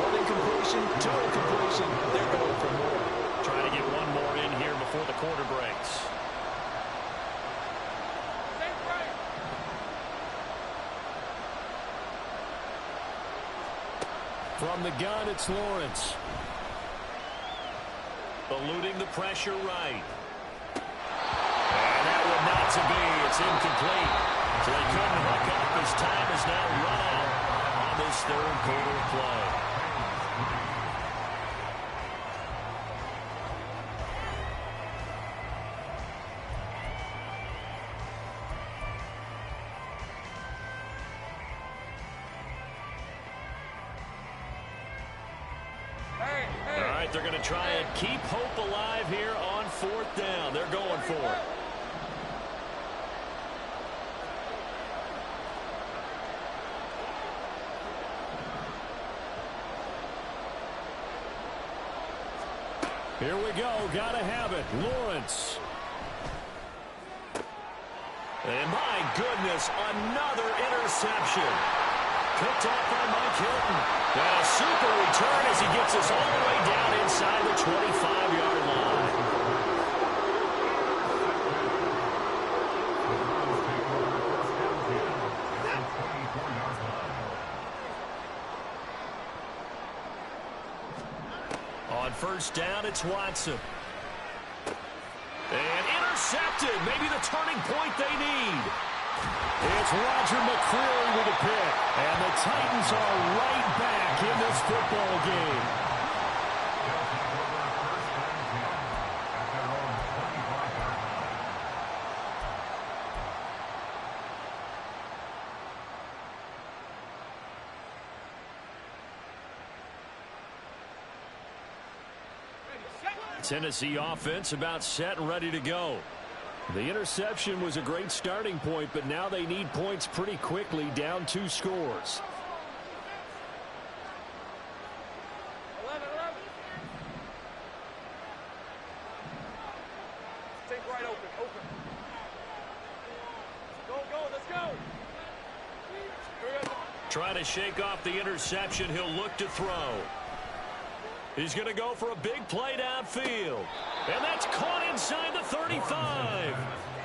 One incompletion, two incompletion. They're going for more. Trying to get one more in here before the quarter breaks. From the gun, it's Lawrence. Eluding the pressure right. And that one not to be. It's incomplete. So they couldn't hook up. His time is now run out on this third quarter of play. All right, they're going to try and keep hope alive here on 4th down. They're going for it. Here we go. Got to have it. Lawrence. And my goodness, another interception. Picked off by Mike Hilton. And a super return as he gets us all the way down inside the 25-yard line. On 1st down, it's Watson. And intercepted. Maybe the turning point they need. It's Roger McCreary with a pick. And the Titans are right back in this football game. Tennessee offense about set and ready to go. The interception was a great starting point, but now they need points pretty quickly, down 2 scores. 11. Take right open. Go, let's go. Trying to shake off the interception. He'll look to throw. He's going to go for a big play downfield. And that's caught inside the 35.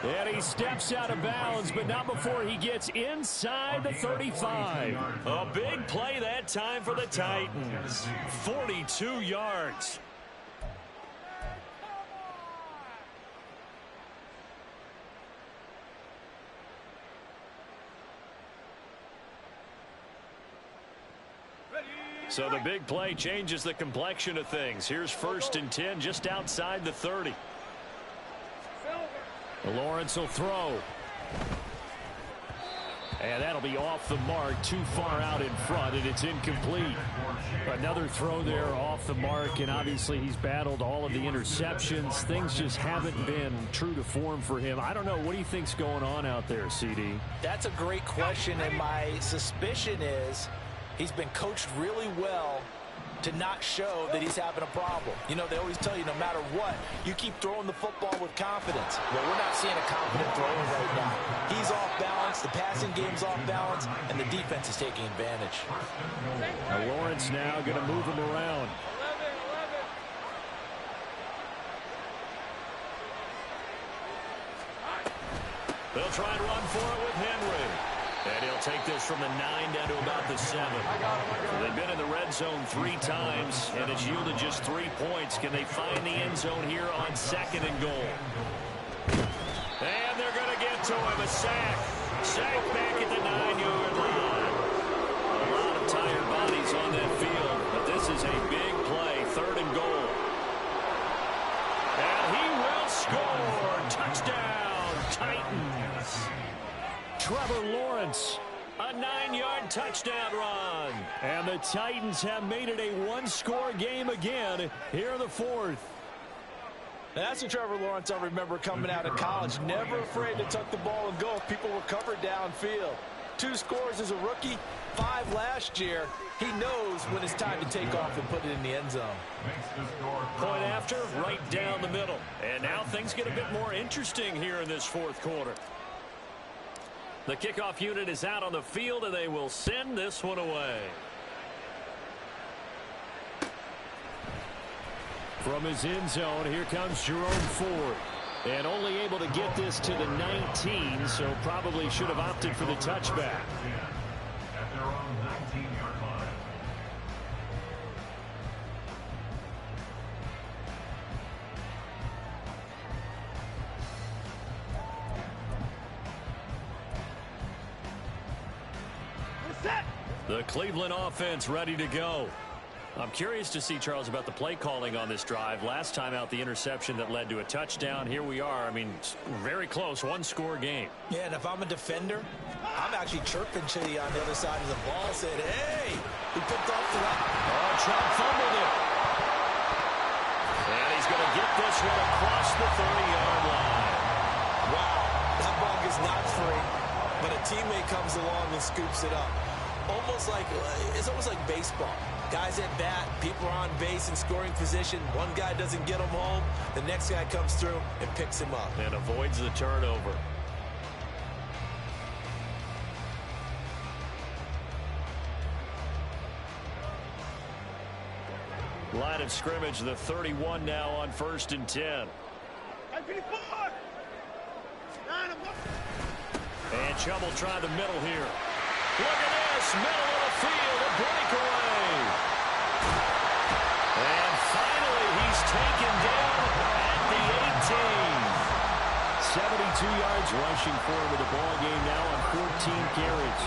And he steps out of bounds, but not before he gets inside the 35. A big play that time for the Titans. 42 yards. So the big play changes the complexion of things. Here's 1st and 10 just outside the 30. Lawrence will throw. And that'll be off the mark, too far out in front, and it's incomplete. Another throw there off the mark, and obviously he's battled all of the interceptions. Things just haven't been true to form for him. I don't know. What do you think's going on out there, CD? That's a great question, and my suspicion is he's been coached really well to not show that he's having a problem. You know, they always tell you no matter what, you keep throwing the football with confidence. Well, we're not seeing a confident thrower right now. He's off balance, the passing game's off balance, and the defense is taking advantage. Now Lawrence now going to move him around. 11. They'll try and run for it with Henry. And he'll take this from the 9 down to about the 7. They've been in the red zone 3 times, and it's yielded just 3 points. Can they find the end zone here on 2nd and goal? And they're going to get to him. A sack. Sack back at the 9-yard line. A lot of tired bodies on that field, but this is a big play. 3rd and goal. And he will score. Touchdown. touchdown run. And the Titans have made it a one-score game again here in the fourth. That's the Trevor Lawrence I remember coming out of college. Never afraid to tuck the ball and go if people were covered downfield. 2 scores as a rookie, 5 last year. He knows when it's time to take off and put it in the end zone. Point after, right down the middle. And now things get a bit more interesting here in this fourth quarter. The kickoff unit is out on the field, and they will send this one away. From his end zone, here comes Jerome Ford. And only able to get this to the 19, so probably should have opted for the touchback. At their own 19-yard line. The Cleveland offense ready to go. I'm curious to see, Charles, about the play calling on this drive. Last time out, the interception that led to a touchdown. Here we are. I mean, very close, one-score game. Yeah, and if I'm a defender, I'm actually chirping Chitty on the other side of the ball, saying, hey, he picked off the line. Oh, Chubb fumbled it. And he's going to get this one across the 30-yard line. Wow, that ball is not free, but a teammate comes along and scoops it up. It's almost like baseball. Guys at bat, people are on base in scoring position. One guy doesn't get him home. The next guy comes through and picks him up. And avoids the turnover. Line of scrimmage, the 31 now on 1st and 10. And Chubb will try the middle here. Look at this, middle of the field, a breakaway. And finally, he's taken down at the 18. 72 yards rushing for him in the ball game now on 14 carries.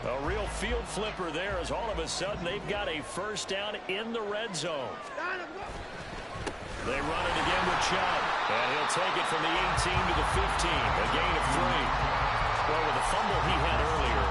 A real field flipper there as all of a sudden they've got a first down in the red zone. They run it again with Chubb. And he'll take it from the 18 to the 15. A gain of 3. Well, with the fumble he had earlier,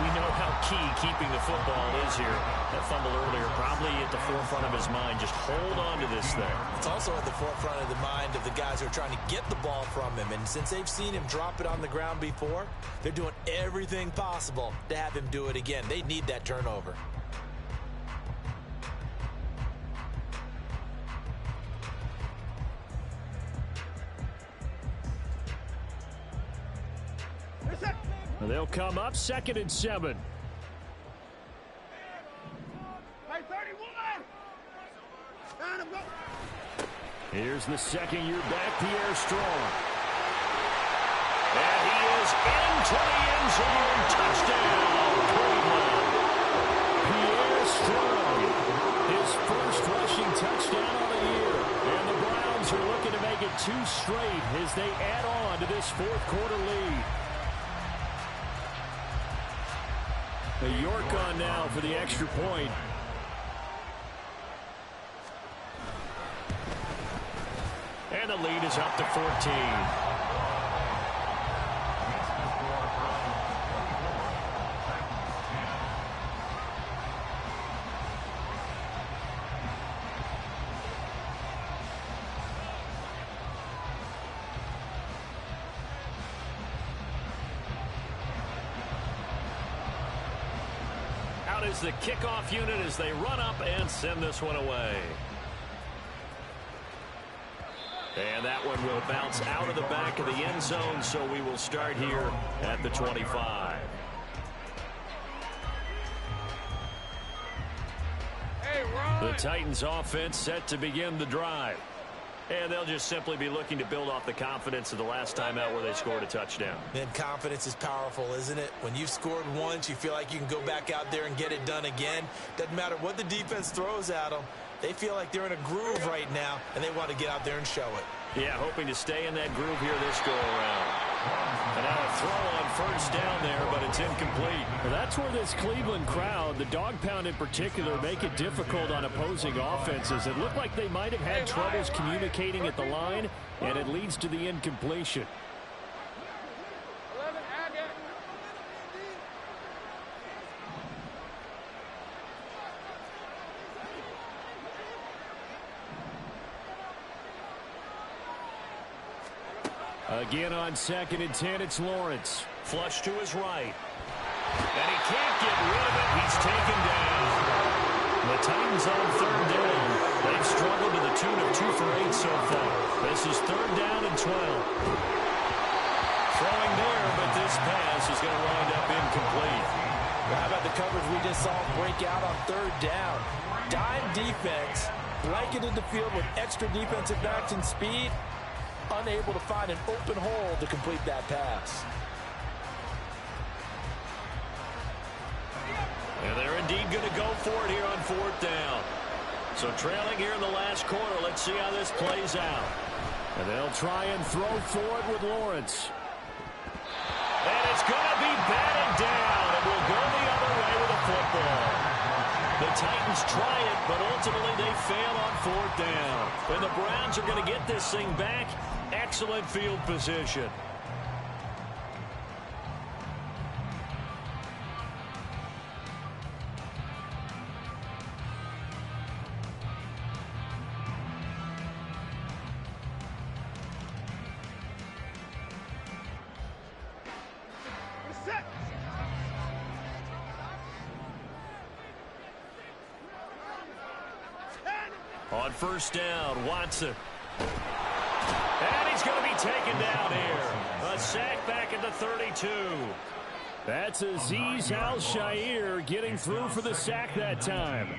we know how key keeping the football is here. That fumble earlier probably at the forefront of his mind. Just hold on to this thing. It's also at the forefront of the mind of the guys who are trying to get the ball from him. And since they've seen him drop it on the ground before, they're doing everything possible to have him do it again. They need that turnover. They'll come up 2nd and 7. Here's the second-year back, Pierre Strong. And he is into the end zone. Touchdown, Cleveland. Pierre Strong, his first rushing touchdown of the year. And the Browns are looking to make it 2 straight as they add on to this fourth quarter lead. A York on now for the extra point. And the lead is up to 14. Out is the kickoff unit as they run up and send this one away. And that one will bounce out of the back of the end zone, so we will start here at the 25. The Titans offense set to begin the drive. And they'll just simply be looking to build off the confidence of the last time out where they scored a touchdown. And confidence is powerful, isn't it? When you've scored once, you feel like you can go back out there and get it done again. Doesn't matter what the defense throws at them. They feel like they're in a groove right now, and they want to get out there and show it. Yeah, hoping to stay in that groove here this go around. And now a throw on first down there, but it's incomplete. Well, that's where this Cleveland crowd, the dog pound in particular, make it difficult on opposing offenses. It looked like they might have had troubles communicating at the line, and it leads to the incompletion. 11, add it. Again on 2nd and 10, it's Lawrence. Flush to his right. And he can't get rid of it. He's taken down. The Titans on 3rd down. They've struggled to the tune of 2 for 8 so far. This is 3rd down and 12. Throwing there, but this pass is going to wind up incomplete. Well, how about the coverage we just saw break out on 3rd down? Dime defense, blanketed the field with extra defensive backs and speed, unable to find an open hole to complete that pass. And they're indeed going to go for it here on 4th down. So trailing here in the last quarter. Let's see how this plays out. And they'll try and throw for it with Lawrence. And it's going to be batted down. It will go the other way with a football. The Titans try it, but ultimately they fail on 4th down. And the Browns are going to get this thing back. Excellent field position. On 1st down, Watson. And he's going to be taken down here. A sack back at the 32. That's Azeez Al-Shaair getting through for the sack that time.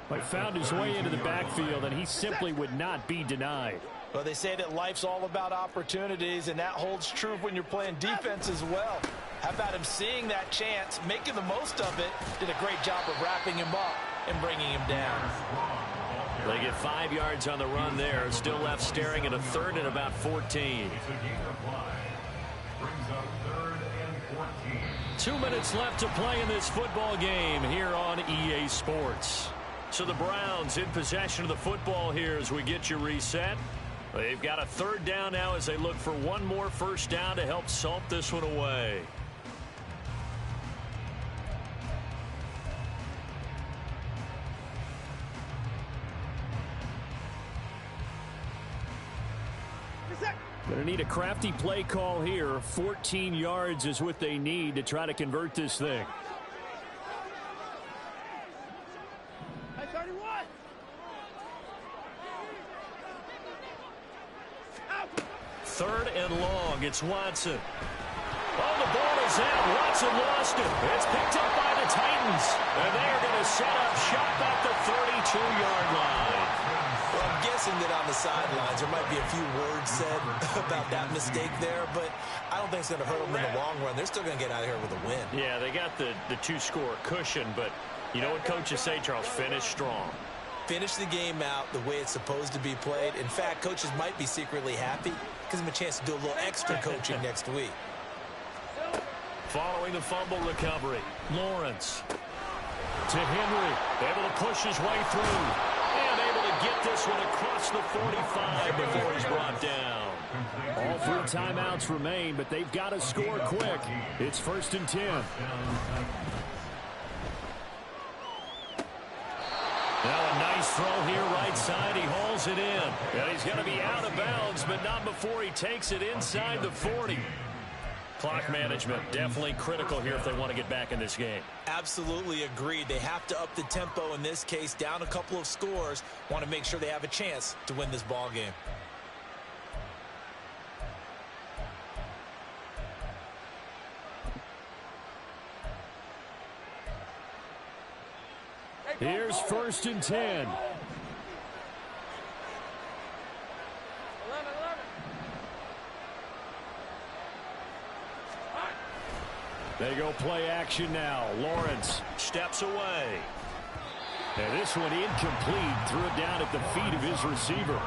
But found his way into the backfield, and he simply would not be denied. Well, they say that life's all about opportunities, and that holds true when you're playing defense as well. How about him seeing that chance, making the most of it, did a great job of wrapping him up and bringing him down. They get 5 yards on the run there. Still left staring at a 3rd and about 14. 2 minutes left to play in this football game here on EA Sports. So the Browns in possession of the football here as we get you reset. They've got a 3rd down now as they look for one more 1st down to help salt this one away. Going to need a crafty play call here. 14 yards is what they need to try to convert this thing. 31. 3rd and long. It's Watson. Oh, the ball is out. Watson lost it. It's picked up by the Titans. And they are going to set up shop at the 32-yard line. Well, I'm guessing that on the sidelines there might be a few words said about that mistake there, but I don't think it's going to hurt them in the long run. They're still going to get out of here with a win. Yeah, they got the 2-score cushion, but you know what coaches say, Charles? Finish strong. Finish the game out the way it's supposed to be played. In fact, coaches might be secretly happy because of a chance to do a little extra coaching next week. Following the fumble recovery, Lawrence to Henry, able to push his way through. And able to get this one across the 45 before he's brought down. All 3 timeouts remain, but they've got to score quick. It's 1st and 10. Now a nice throw here right side. He hauls it in. And he's going to be out of bounds, but not before he takes it inside the 40. Clock management definitely critical here if they want to get back in this game. Absolutely agreed. They have to up the tempo in this case, down a couple of scores. Want to make sure they have a chance to win this ball game. Here's 1st and 10. 11. They go play action now. Lawrence Steps away. and this one incomplete. Threw it down at the feet of his receiver.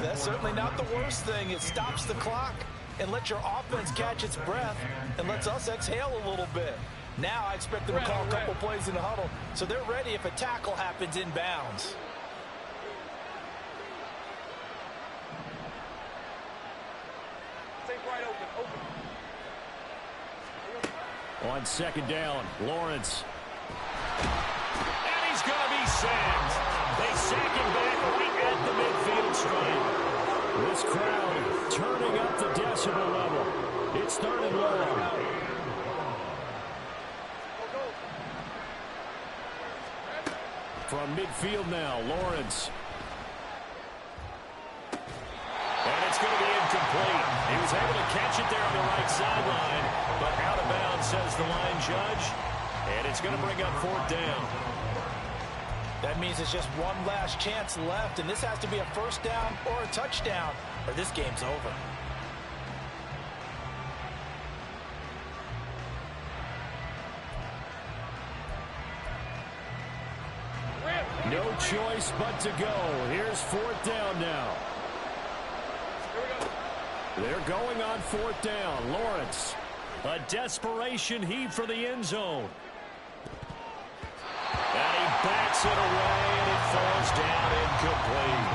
That's certainly not the worst thing. It stops the clock. and let your offense catch its breath and lets us exhale a little bit. Now I expect them to call a couple plays in the huddle so they're ready if a tackle happens inbounds. Take right open. On second down, Lawrence. And he's going to be sacked. They sack him back right at the midfield stripe. This crowd turning up the decibel level. It's third and long. From midfield now, Lawrence. And it's going to be incomplete. He was able to catch it there on the right sideline, but out of bounds, says the line judge. And it's going to bring up fourth down. That means it's just one last chance left, and this has to be a first down or a touchdown, or this game's over. No choice but to go. Here's fourth down now. They're going on fourth down. Lawrence. A desperation heave for the end zone. And he bats it away, and it falls down incomplete.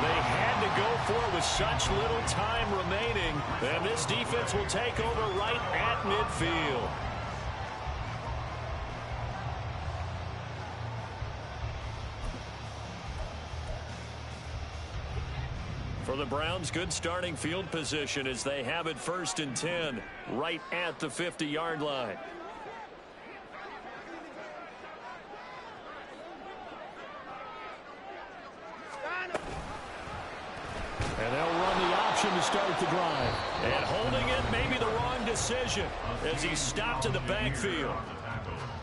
They had to go for it with such little time remaining, and this defense will take over right at midfield. For the Browns, good starting field position as they have it first and 10 right at the 50-yard line. And they'll run the option to start the drive. And holding it may be the wrong decision as he stopped in the backfield.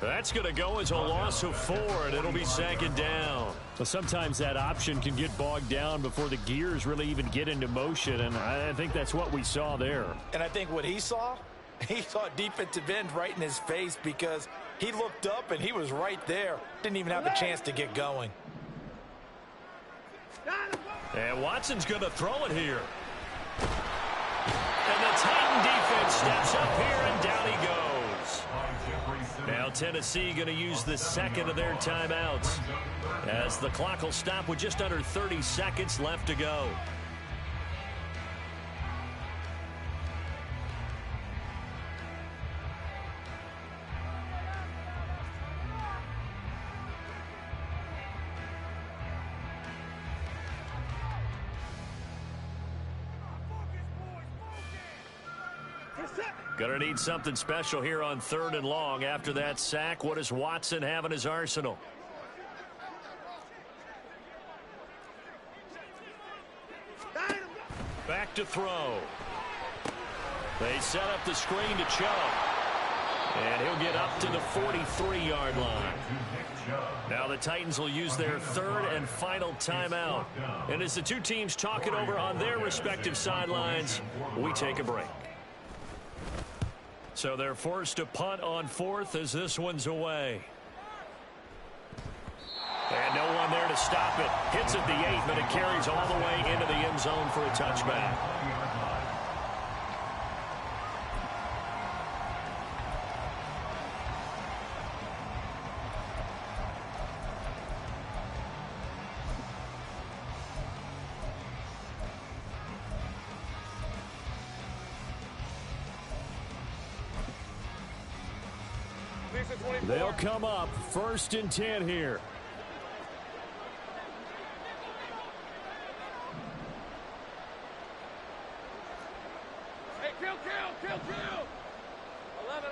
That's going to go as a loss of 4, and it'll be second down. But sometimes that option can get bogged down before the gears really even get into motion, and I think that's what we saw there. And I think what he saw defensive end right in his face because he looked up and he was right there. Didn't even have a chance to get going. And Watson's going to throw it here. And the Titan defense steps up here, and down he goes. Now Tennessee going to use the second of their timeouts as the clock will stop with just under 30 seconds left to go. Gonna need something special here on third and long. After that sack, what does Watson have in his arsenal? Back to throw. They set up the screen to Chubb. And he'll get up to the 43-yard line. Now the Titans will use their third and final timeout. And as the two teams talk it over on their respective sidelines, we take a break. So they're forced to punt on fourth as this one's away. And no one there to stop it. Hits at the 8, but it carries all the way into the end zone for a touchback. They'll come up first and 10 here. Hey, kill. 11.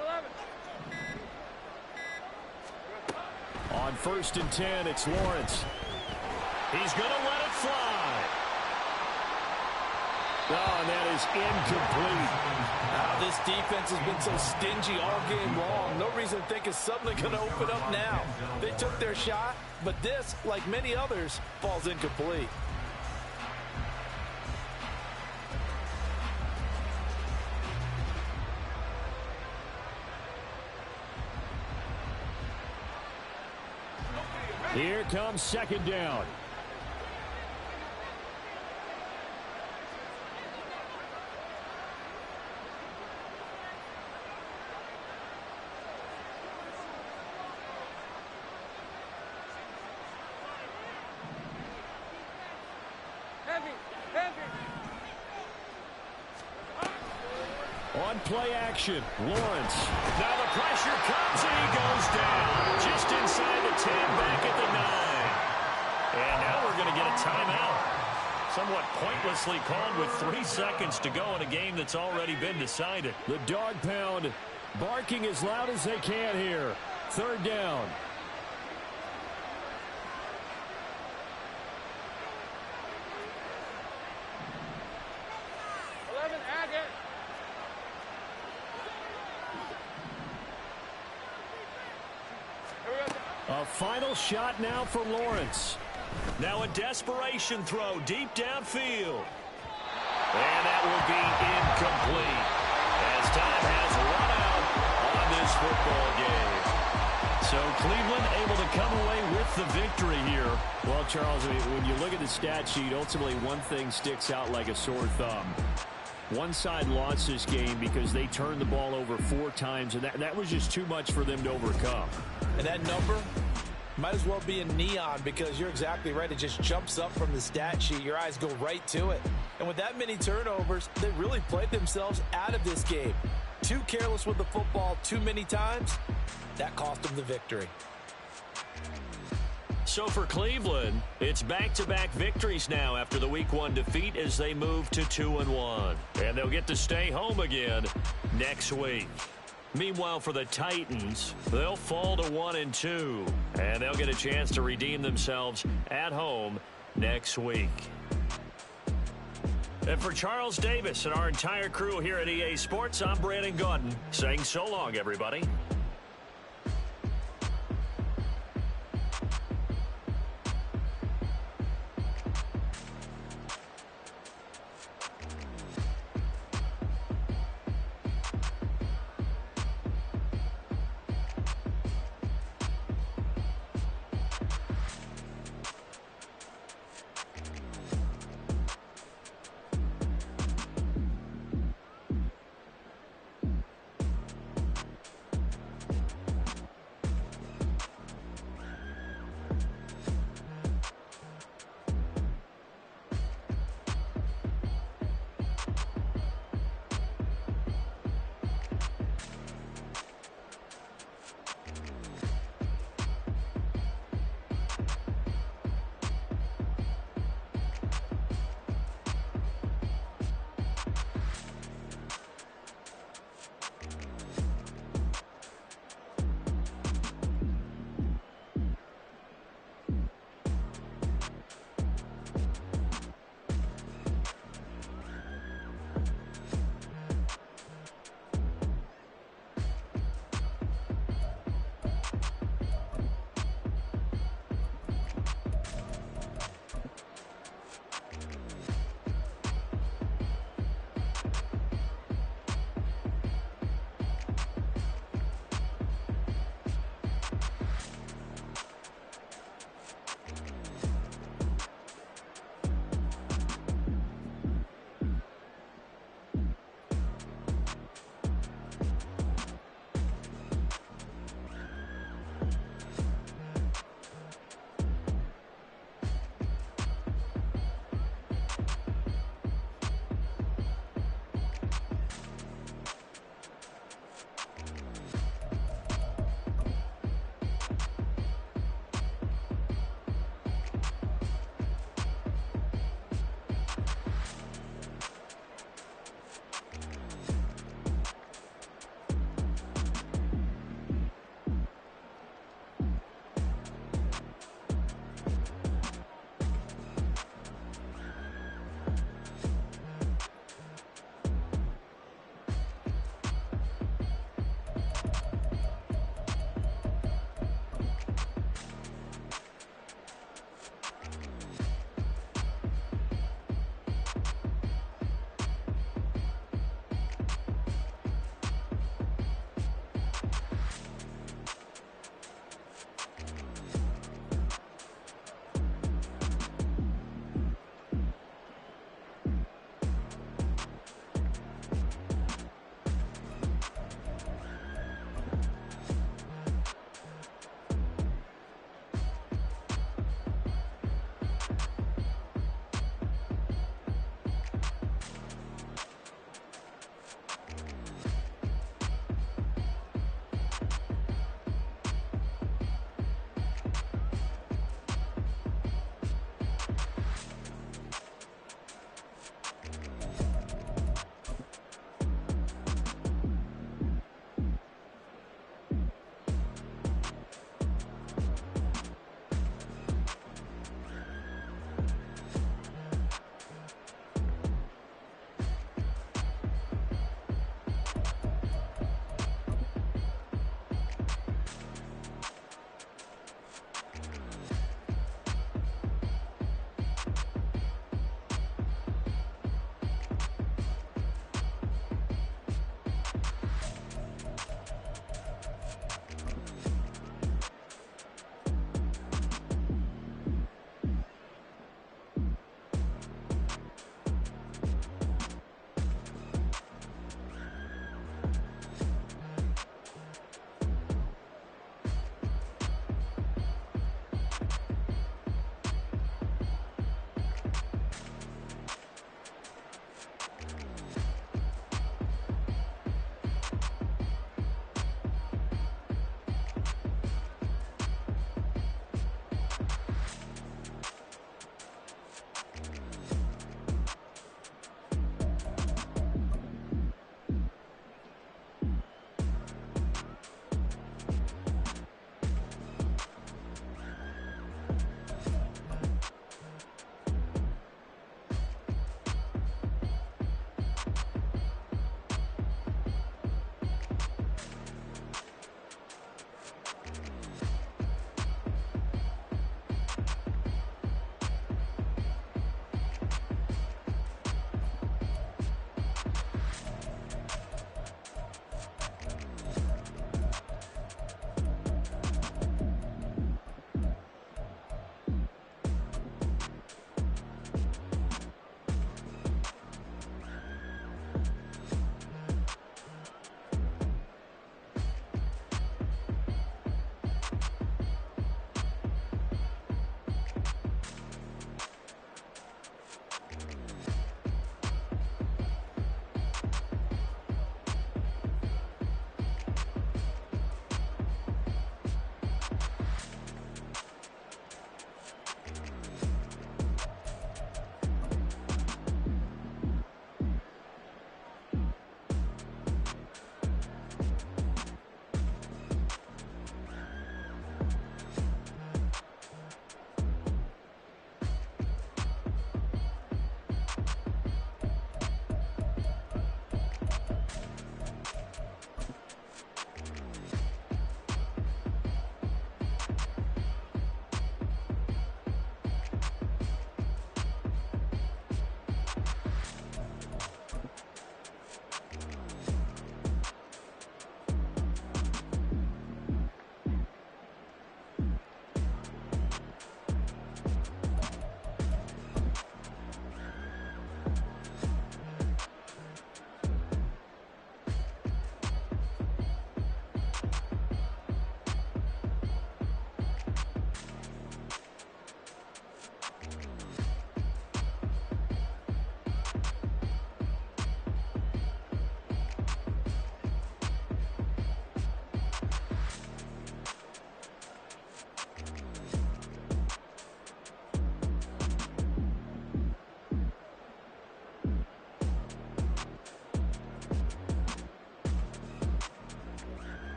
On first and 10, it's Lawrence. He's going to let it fly. Oh, and that is incomplete. This defense has been so stingy all game long. No reason to think it's suddenly going to open up now. They took their shot, but this, like many others, falls incomplete. Here comes second down. On play action, Lawrence. Now the pressure comes and he goes down. Just inside the 10, back at the 9. And now we're going to get a timeout. Somewhat pointlessly called with 3 seconds to go in a game that's already been decided. The dog pound barking as loud as they can here. 3rd down. A final shot now for Lawrence. Now a desperation throw deep downfield. And that will be incomplete as time has run out on this football game. So Cleveland able to come away with the victory here. Well, Charles, when you look at the stat sheet, ultimately one thing sticks out like a sore thumb. One side lost this game because they turned the ball over 4 times, and that was just too much for them to overcome. And that number might as well be in neon because you're exactly right. It just jumps up from the stat sheet. Your eyes go right to it. And with that many turnovers, they really played themselves out of this game. Too careless with the football too many times. That cost them the victory. So for Cleveland, it's back-to-back victories now after the Week 1 defeat as they move to 2-1. And they'll get to stay home again next week. Meanwhile, for the Titans, they'll fall to 1-2. And they'll get a chance to redeem themselves at home next week. And for Charles Davis and our entire crew here at EA Sports, I'm Brandon Gaudin saying so long, everybody.